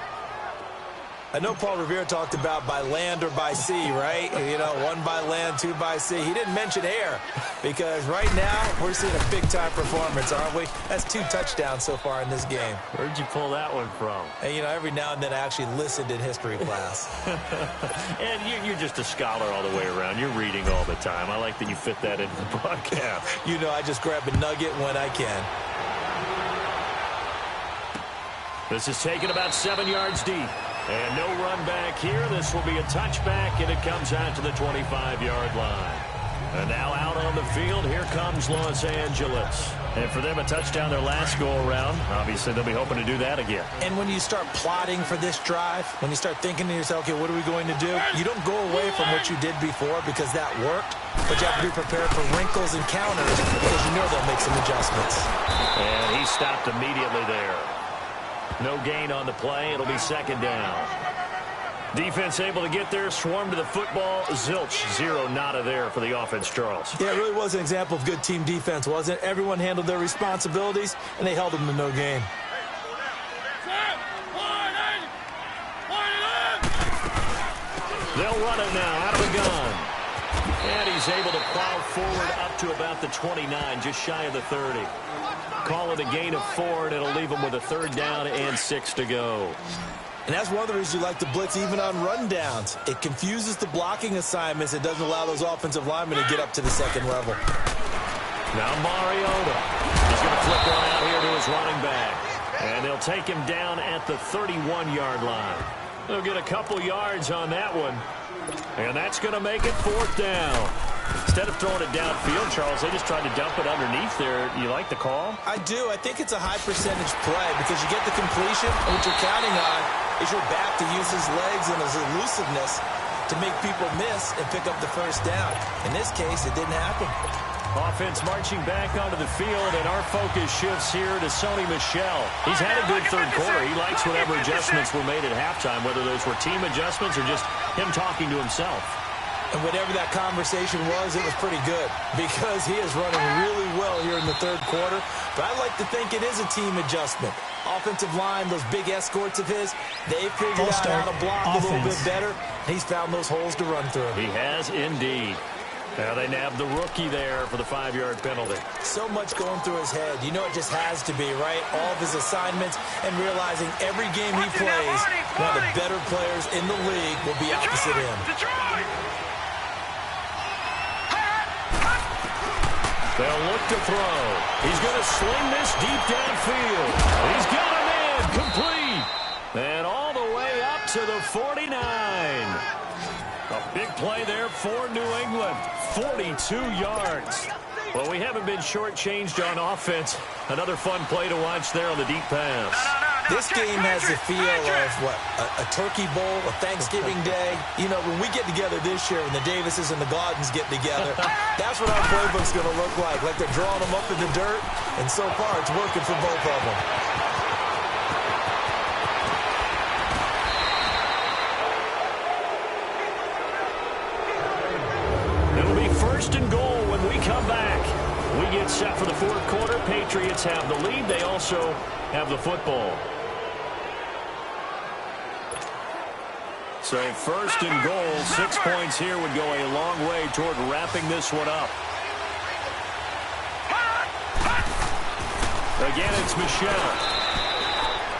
I know Paul Revere talked about by land or by sea, right? You know, 1 by land, 2 by sea. He didn't mention air because right now we're seeing a big-time performance, aren't we? That's 2 touchdowns so far in this game. Where'd you pull that one from? And, you know, every now and then I actually listened in history class. And you're just a scholar all the way around. You're reading all the time. I like that you fit that into the broadcast. You know, I just grab a nugget when I can. This is taken about 7 yards deep. And no run back here. This will be a touchback, and it comes out to the 25-yard line. And now out on the field, here comes Los Angeles. And for them, a touchdown their last go-around. Obviously, they'll be hoping to do that again. And when you start plotting for this drive, when you start thinking to yourself, okay, what are we going to do? You don't go away from what you did before because that worked. But you have to be prepared for wrinkles and counters because you know they'll make some adjustments. And he stopped immediately there. No gain on the play. It'll be second down. Defense able to get there, swarm to the football. Zilch, 0 nada there for the offense, Charles. Yeah, it really was an example of good team defense, wasn't it? Everyone handled their responsibilities, and they held them to no gain. They'll run it now out of the gun. And he's able to plow forward up to about the 29, just shy of the 30. Call it a gain of 4, and it'll leave him with a 3rd down and 6 to go. And that's one of the reasons you like to blitz even on rundowns. It confuses the blocking assignments. It doesn't allow those offensive linemen to get up to the second level. Now Mariota. He's going to flip one out here to his running back. And they'll take him down at the 31-yard line. They'll get a couple yards on that one. And that's going to make it 4th down. Instead of throwing it downfield, Charles, they just tried to dump it underneath there. You like the call? I do. I think it's a high percentage play because you get the completion, and what you're counting on is your back to use his legs and his elusiveness to make people miss and pick up the 1st down. In this case, it didn't happen. Offense marching back onto the field, and our focus shifts here to Sony Michel. He's had a good 3rd quarter. He likes whatever adjustments were made at halftime, whether those were team adjustments or just him talking to himself. And whatever that conversation was, it was pretty good because he is running really well here in the 3rd quarter. But I like to think it is a team adjustment. Offensive line, those big escorts of his, they figured out how to block a little bit better. He's found those holes to run through. He has indeed. Now they nabbed the rookie there for the 5-yard penalty. So much going through his head. You know it just has to be, right? All of his assignments and realizing every game he plays, one of the better players in the league will be opposite him. They'll look to throw. He's going to sling this deep downfield. He's got him in. Complete. And all the way up to the 49. A big play there for New England. 42 yards. Well, we haven't been shortchanged on offense. Another fun play to watch there on the deep pass. This game has the feel of, what, a turkey bowl, a Thanksgiving day. You know, when we get together this year, when the Davises and the Gaudens get together, that's what our playbook's going to look like. Like they're drawing them up in the dirt, and so far it's working for both of them. It'll be 1st and goal when we come back. We get set for the 4th quarter. Patriots have the lead. They also have the football. So 1st and goal, 6 points here would go a long way toward wrapping this one up. Again, it's Michel.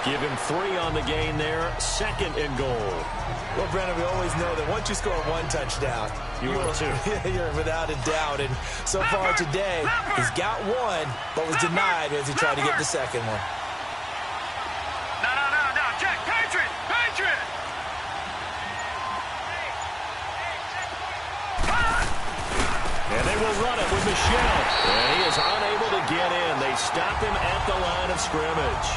Give him 3 on the gain there. 2nd and goal. Well, Brennan, we always know that once you score 1 touchdown, you're without a doubt. And so far today, he's got 1, but was denied as he tried to get the 2nd one. No, Jack, Patriot! And they will run it with Michel. And he is unable to get in. They stop him at the line of scrimmage.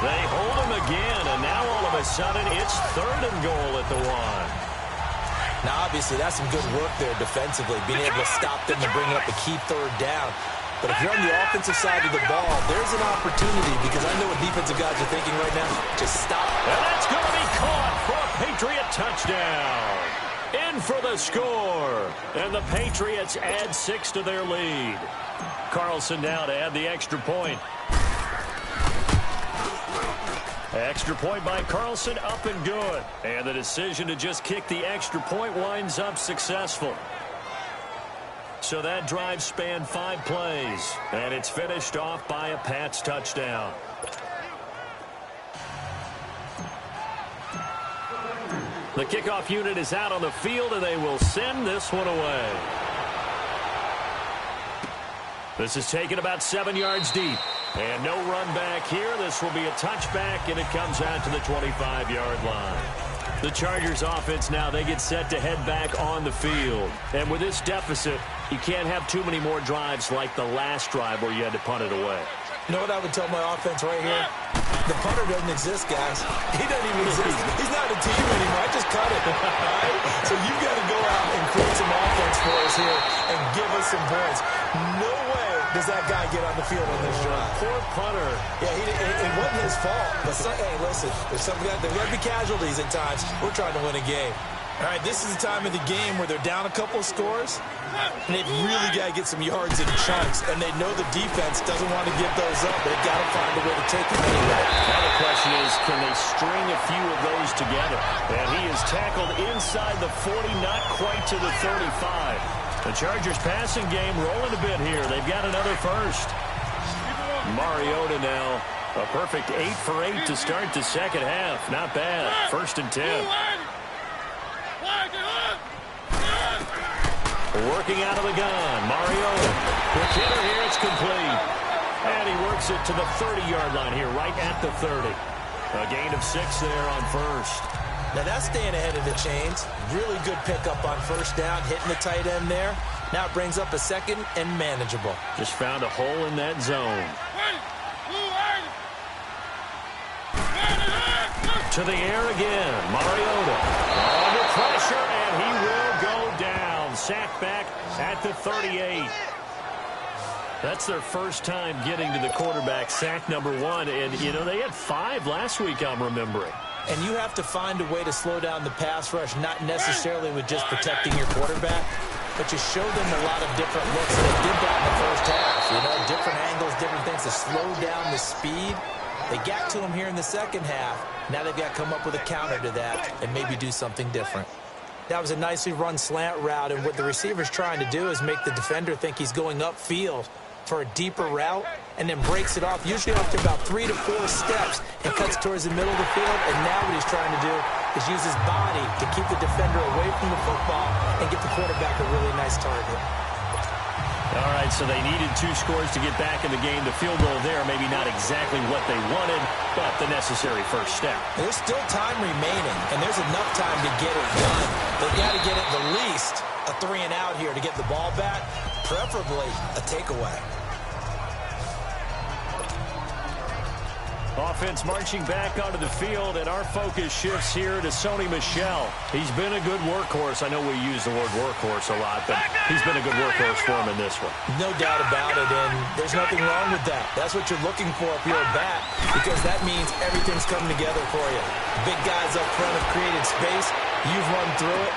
They hold him again, and now all of a sudden it's 3rd and goal at the 1. Now, obviously, that's some good work there defensively, being able to stop them and bring up a key 3rd down. But if you're on the offensive side of the ball, there's an opportunity because I know what defensive guys are thinking right now. Just stop. And that's going to be caught for a Patriot touchdown. In for the score. And the Patriots add 6 to their lead. Carlson now to add the extra point. Extra point by Carlson, up and good. And the decision to just kick the extra point winds up successful. So that drive spanned 5 plays. And it's finished off by a Pats touchdown. The kickoff unit is out on the field, and they will send this one away. This is taken about 7 yards deep. And no run back here. This will be a touchback, and it comes out to the 25-yard line. The Chargers offense now, they get set to head back on the field. And with this deficit, you can't have too many more drives like the last drive where you had to punt it away. You know what I would tell my offense right here? The punter doesn't exist, guys. He doesn't even exist. He's not a team anymore. I just cut it. Right? So you've got to go out and create some offense for us here and give us some points. No way does that guy get on the field on this drive. Poor punter. Yeah, it wasn't his fault. But hey, listen, there's going to be casualties at times. We're trying to win a game. All right, this is the time of the game where they're down a couple of scores, and they've really got to get some yards in chunks, and they know the defense doesn't want to give those up, but they've got to find a way to take them anyway. Now the question is, can they string a few of those together? And he is tackled inside the 40, not quite to the 35. The Chargers passing game rolling a bit here. They've got another first. Mariota now, a perfect 8 for 8 to start the second half. Not bad. 1st and 10. Working out of the gun, Mariota. Quick hitter here, it's complete. And he works it to the 30-yard line here, right at the 30. A gain of 6 there on first. Now that's staying ahead of the chains. Really good pickup on first down, hitting the tight end there. Now it brings up a second and manageable. Just found a hole in that zone. To the air again, Mariota. Under pressure, and he will go down. Sacked back at the 38. That's their first time getting to the quarterback, sack number 1. And, you know, they had 5 last week, I'm remembering. And you have to find a way to slow down the pass rush, not necessarily with just protecting your quarterback, but you show them a lot of different looks. And they did that in the first half. You know, different angles, different things to slow down the speed. They got to him here in the second half. Now they've got to come up with a counter to that and maybe do something different. That was a nicely run slant route, and what the receiver's trying to do is make the defender think he's going upfield for a deeper route and then breaks it off, usually after about 3 to 4 steps, and cuts towards the middle of the field. And now what he's trying to do is use his body to keep the defender away from the football and get the quarterback a really nice target. All right, so they needed 2 scores to get back in the game. The field goal there, maybe not exactly what they wanted, but the necessary first step. There's still time remaining, and there's enough time to get it done. They've got to get at the least a 3 and out here to get the ball back, preferably a takeaway. Offense marching back onto the field, and our focus shifts here to Sony Michel. He's been a good workhorse. I know we use the word workhorse a lot, but he's been a good workhorse for him in this one. No doubt about it, and there's nothing wrong with that. That's what you're looking for if you're a back, because that means everything's coming together for you. Big guys up front have created space. You've run through it.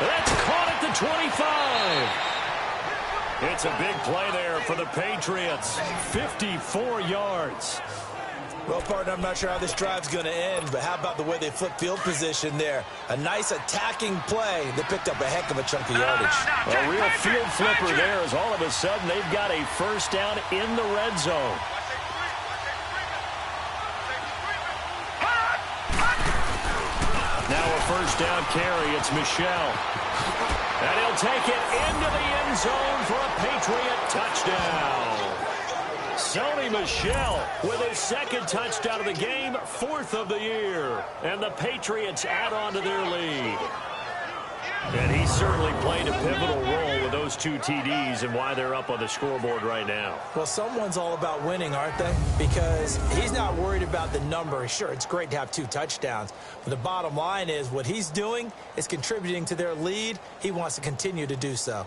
That's caught at the 25. It's a big play there for the Patriots. 54 yards. Well, partner, I'm not sure how this drive's going to end, but how about the way they flip field position there? A nice attacking play that picked up a heck of a chunk of yardage. A real field flipper there, as all of a sudden they've got a first down in the red zone. Now a first down carry. It's Michel. And he'll take it into the end zone for a Patriot touchdown. Sony Michel with his 2nd touchdown of the game, 4th of the year. And the Patriots add on to their lead. And he certainly played a pivotal role with those 2 TDs and why they're up on the scoreboard right now. Well, someone's all about winning, aren't they? Because he's not worried about the number. Sure, it's great to have 2 touchdowns. But the bottom line is what he's doing is contributing to their lead. He wants to continue to do so.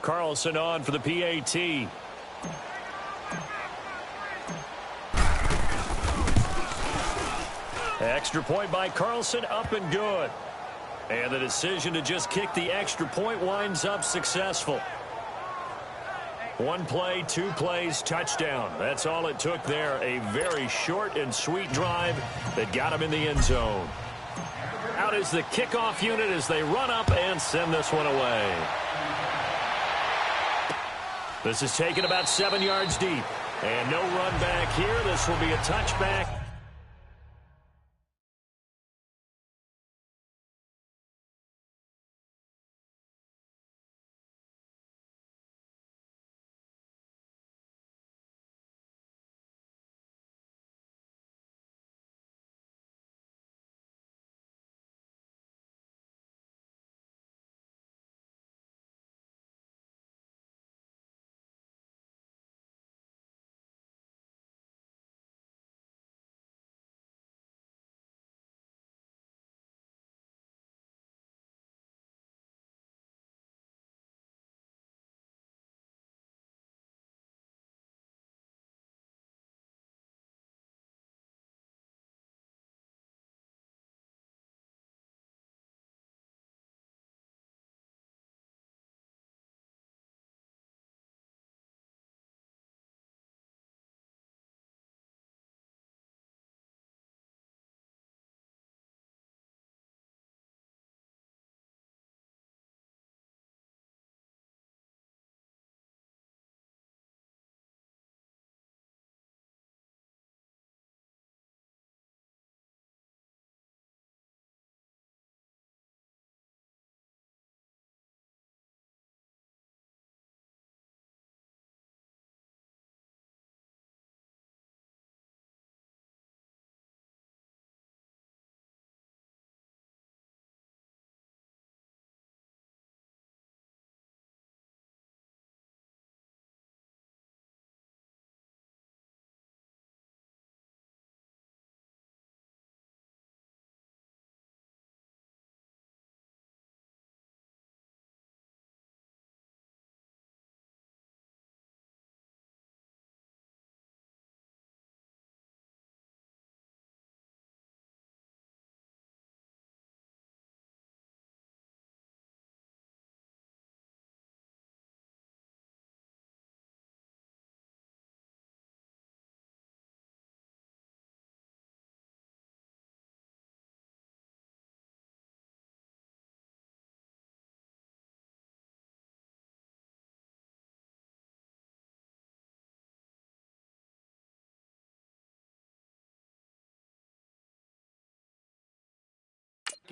Carlson on for the PAT. Extra point by Carlson, up and good. And the decision to just kick the extra point winds up successful. 1 play, 2 plays, touchdown. That's all it took there. A very short and sweet drive that got him in the end zone. Out is the kickoff unit as they run up and send this one away. This is taken about 7 yards deep. And no run back here. This will be a touchback.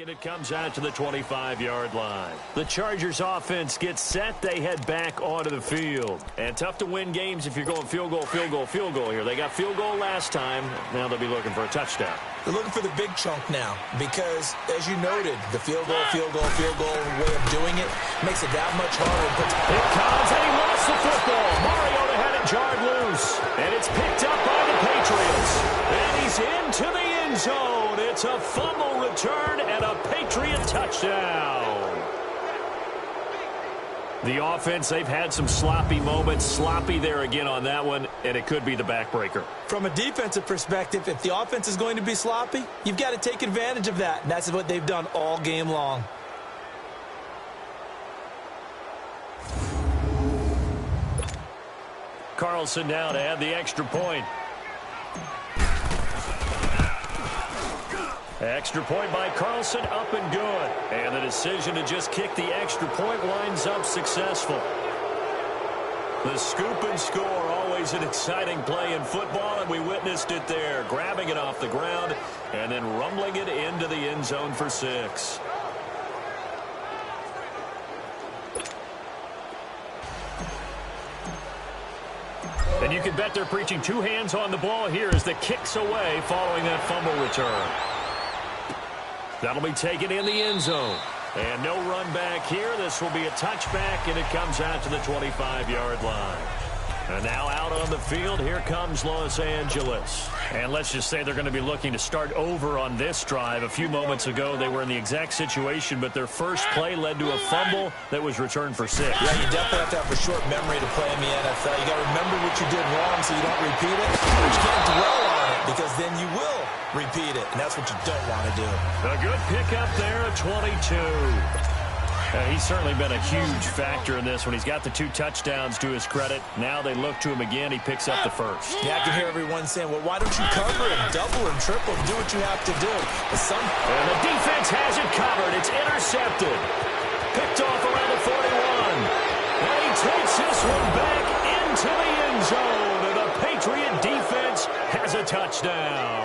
And it comes out to the 25-yard line. The Chargers offense gets set. They head back onto the field. And tough to win games if you're going field goal, field goal, field goal here. They got field goal last time. Now they'll be looking for a touchdown. They're looking for the big chunk now because, as you noted, the field goal way of doing it makes it that much harder. It comes, and he lost the football. Mariota had it jarred loose, and it's picked up by the Patriots. And he's into the end zone. It's a fumble return and a Patriot touchdown. The offense, they've had some sloppy moments. Sloppy there again on that one, and it could be the backbreaker. From a defensive perspective, if the offense is going to be sloppy, you've got to take advantage of that, and that's what they've done all game long. Carlson now to add the extra point. Extra point by Carlson, up and good. And the decision to just kick the extra point winds up successful. The scoop and score, always an exciting play in football, and we witnessed it there. Grabbing it off the ground and then rumbling it into the end zone for 6. And you can bet they're preaching 2 hands on the ball here as the kick's away following that fumble return. That'll be taken in the end zone. And no run back here. This will be a touchback, and it comes out to the 25-yard line. And now out on the field, here comes Los Angeles. And let's just say they're going to be looking to start over on this drive. A few moments ago, they were in the exact situation, but their first play led to a fumble that was returned for 6. Yeah, you definitely have to have a short memory to play in the NFL. You got to remember what you did wrong so you don't repeat it. But you can't dwell on it because then you will repeat it, and that's what you don't want to do. A good pickup there at 22. He's certainly been a huge factor in this one. He's got the 2 touchdowns to his credit. Now they look to him again. He picks up the first. Yeah, I can hear everyone saying, well, why don't you cover him, double him, triple him, do what you have to do. And the defense has it covered. It's intercepted. Picked off around the 41. And he takes this one back into the end zone. And the Patriot defense has a touchdown.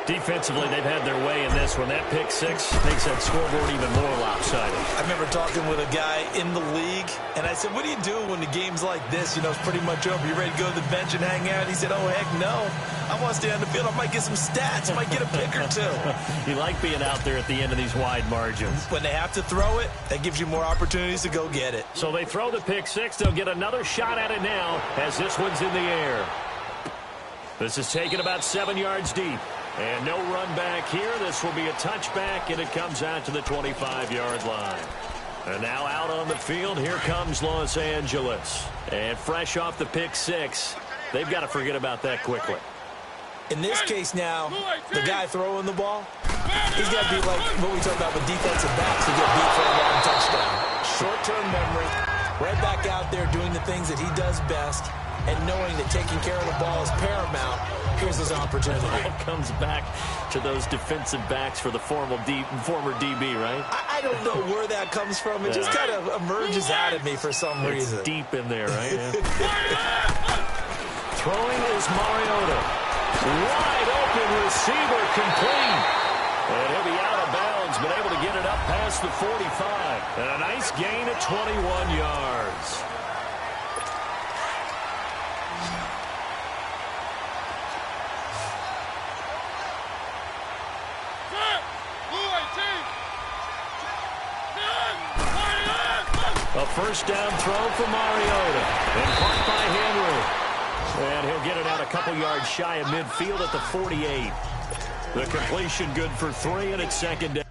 Defensively, they've had their way in this one. That pick 6 makes that scoreboard even more lopsided. I remember talking with a guy in the league, and I said, what do you do when the game's like this? You know, it's pretty much over. You ready to go to the bench and hang out? He said, oh, heck no. I want to stay on the field. I might get some stats. I might get a pick or 2. You like being out there at the end of these wide margins. When they have to throw it, that gives you more opportunities to go get it. So they throw the pick 6. They'll get another shot at it now as this one's in the air. This is taken about 7 yards deep. And no run back here. This will be a touchback, and it comes out to the 25-yard line. And now out on the field, here comes Los Angeles. And fresh off the pick 6, they've got to forget about that quickly. In this case now, the guy throwing the ball, he's got to be like what we talked about with defensive backs who get beat for a long touchdown. Short-term memory, right back out there doing the things that he does best, and knowing that taking care of the ball is paramount. Here's his opportunity. It comes back to those defensive backs for the former DB, right? I don't know where that comes from. It just kind of emerges out of me for some reason. It's deep in there, right? Throwing is Mariota. Wide open receiver complete. And he'll be out of bounds, but able to get it up past the 45. And a nice gain at 21 yards. A first down throw for Mariota. And caught by Henry. And he'll get it out a couple yards shy of midfield at the 48. The completion good for 3, and it's second down.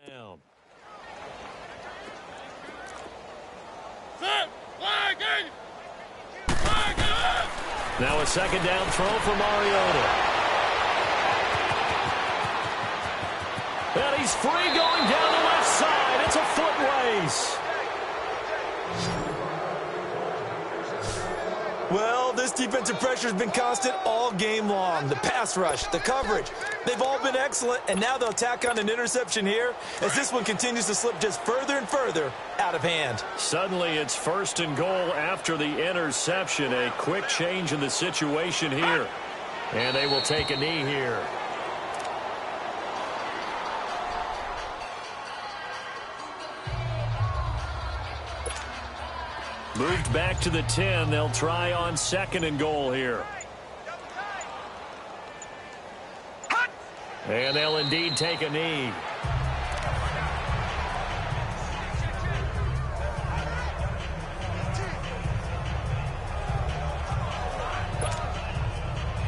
down. Now a second down throw for Mariota. And he's free going down the left side. It's a foot race. Well, this defensive pressure has been constant all game long. The pass rush, the coverage, they've all been excellent, and now they'll tack on an interception here as this one continues to slip just further and further out of hand. Suddenly it's 1st and goal after the interception. A quick change in the situation here. And they will take a knee here. Moved back to the 10. They'll try on 2nd and goal here. And they'll indeed take a knee.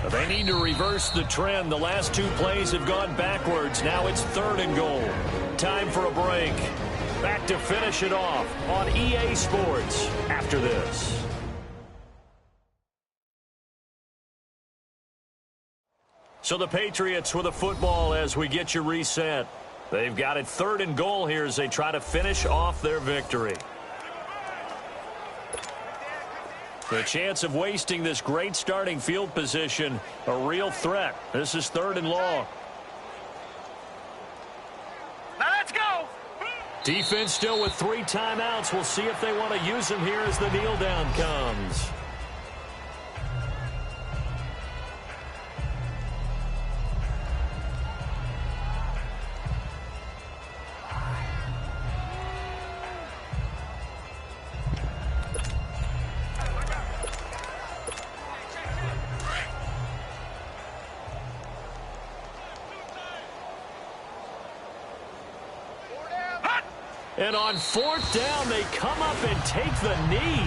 They need to reverse the trend. The last 2 plays have gone backwards. Now it's 3rd and goal. Time for a break. Back to finish it off on EA Sports after this. So the Patriots with a football as we get you reset. They've got it 3rd and goal here as they try to finish off their victory. The chance of wasting this great starting field position, a real threat. This is 3rd and long. Let's go. Defense still with 3 timeouts. We'll see if they want to use them here as the kneel down comes. And on 4th down, they come up and take the knee.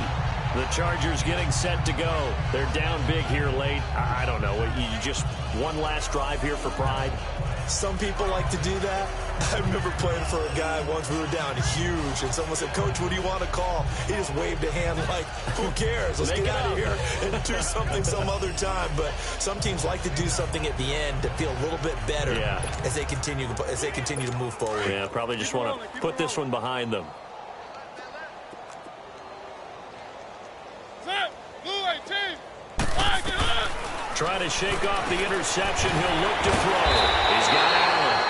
The Chargers getting set to go. They're down big here late. I don't know. You just one last drive here for pride? Some people like to do that. I remember playing for a guy once. We were down huge, and someone said, "Coach, what do you want to call?" He just waved a hand like, "Who cares? Let's get out of here and do something some other time." But some teams like to do something at the end to feel a little bit better as they continue to move forward. Yeah, probably just want to put this one behind them. Trying to shake off the interception. He'll look to throw. He's got Allen.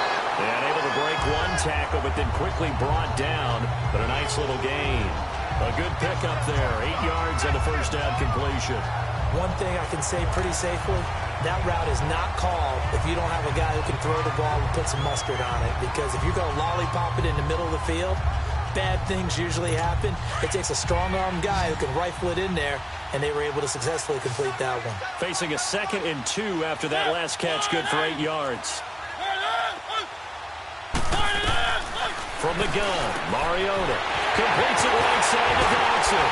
And able to break 1 tackle, but then quickly brought down. But a nice little gain. A good pickup there. 8 yards on the 1st down completion. One thing I can say pretty safely, that route is not called if you don't have a guy who can throw the ball and put some mustard on it. Because if you're going to lollipop it in the middle of the field, bad things usually happen. It takes a strong-arm guy who can rifle it in there, and they were able to successfully complete that one. Facing a 2nd and 2 after that last catch, good for 8 yards. From the gun, Mariota completes it right side to Johnson.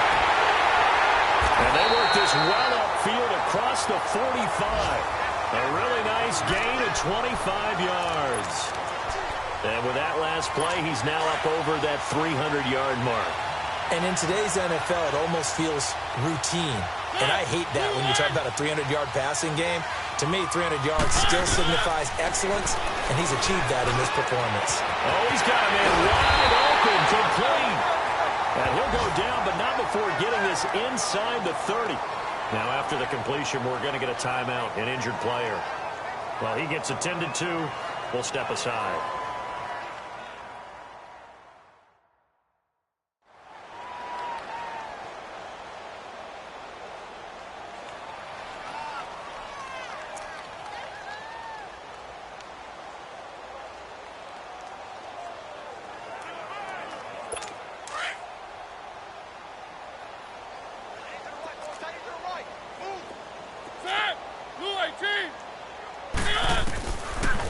And they work this well upfield across the 45. A really nice gain of 25 yards. And with that last play, he's now up over that 300-yard mark. And in today's NFL, it almost feels routine. And I hate that when you talk about a 300-yard passing game. To me, 300 yards still signifies excellence, and he's achieved that in this performance. Oh, he's got a man wide open, complete. And he'll go down, but not before getting this inside the 30. Now, after the completion, we're going to get a timeout, an injured player. Well, he gets attended to. We'll step aside.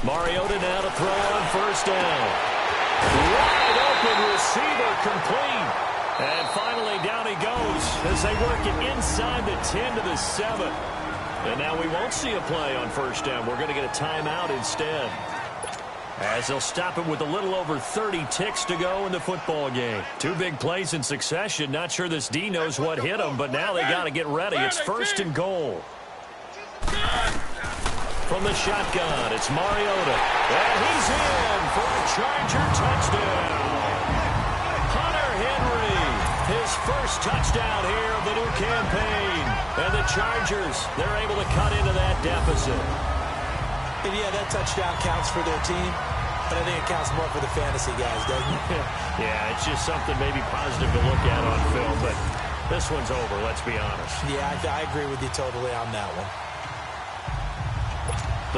Mariota now to throw on 1st down. Wide open receiver complete. And finally down he goes as they work it inside the 10 to the 7. And now we won't see a play on 1st down. We're going to get a timeout instead. as they'll stop it with a little over 30 ticks to go in the football game. Two big plays in succession. Not sure this D knows what hit them, but now they got to get ready. It's 1st and goal. From the shotgun, it's Mariota. And he's in for a Charger touchdown. Hunter Henry, his first touchdown here of the new campaign. And the Chargers, they're able to cut into that deficit. And yeah, that touchdown counts for their team, but I think it counts more for the fantasy guys, doesn't it? Yeah, it's just something maybe positive to look at on film, but this one's over, let's be honest. Yeah, I agree with you totally on that one.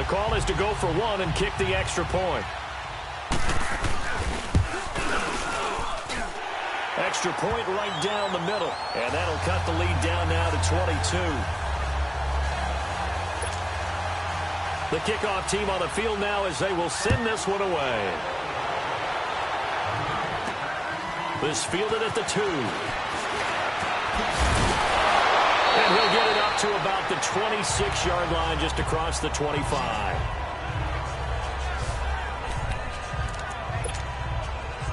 The call is to go for one and kick the extra point. Extra point right down the middle, and that'll cut the lead down now to 22. The kickoff team on the field now as they will send this one away. This fielded at the 2. And he'll get it up to about the 26-yard line just across the 25.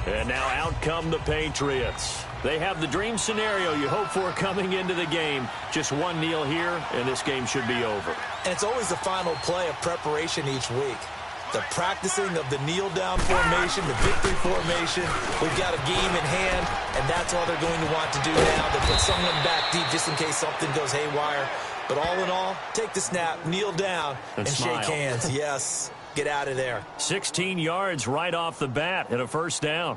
And now out come the Patriots. They have the dream scenario you hope for coming into the game. Just one kneel here, and this game should be over. And it's always the final play of preparation each week. The practicing of the kneel-down formation, the victory formation. We've got a game in hand, and that's all they're going to want to do now. They put someone back deep just in case something goes haywire. But all in all, take the snap, kneel down, and shake hands. Yes, get out of there. 16 yards right off the bat and a first down.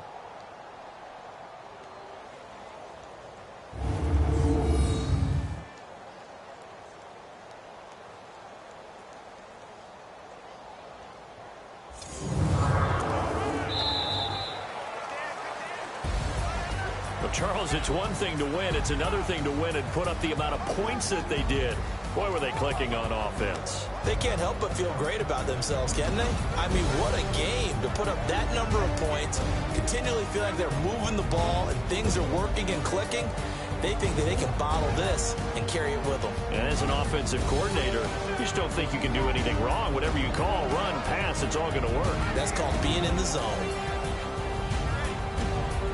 Charles, it's one thing to win. It's another thing to win and put up the amount of points that they did. Boy, were they clicking on offense. They can't help but feel great about themselves, can they? I mean, what a game to put up that number of points, continually feel like they're moving the ball and things are working and clicking. They think that they can bottle this and carry it with them. And as an offensive coordinator, you just don't think you can do anything wrong. Whatever you call, run, pass, it's all going to work. That's called being in the zone.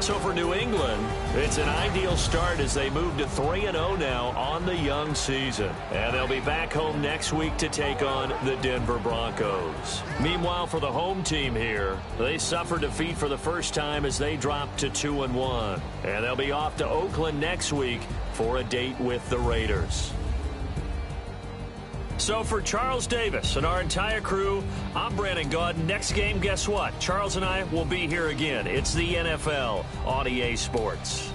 So for New England, it's an ideal start as they move to 3-0 now on the young season. And they'll be back home next week to take on the Denver Broncos. Meanwhile, for the home team here, they suffered defeat for the first time as they dropped to 2-1. And they'll be off to Oakland next week for a date with the Raiders. So for Charles Davis and our entire crew, I'm Brandon Gaudin. Next game, guess what? Charles and I will be here again. It's the NFL on EA Sports.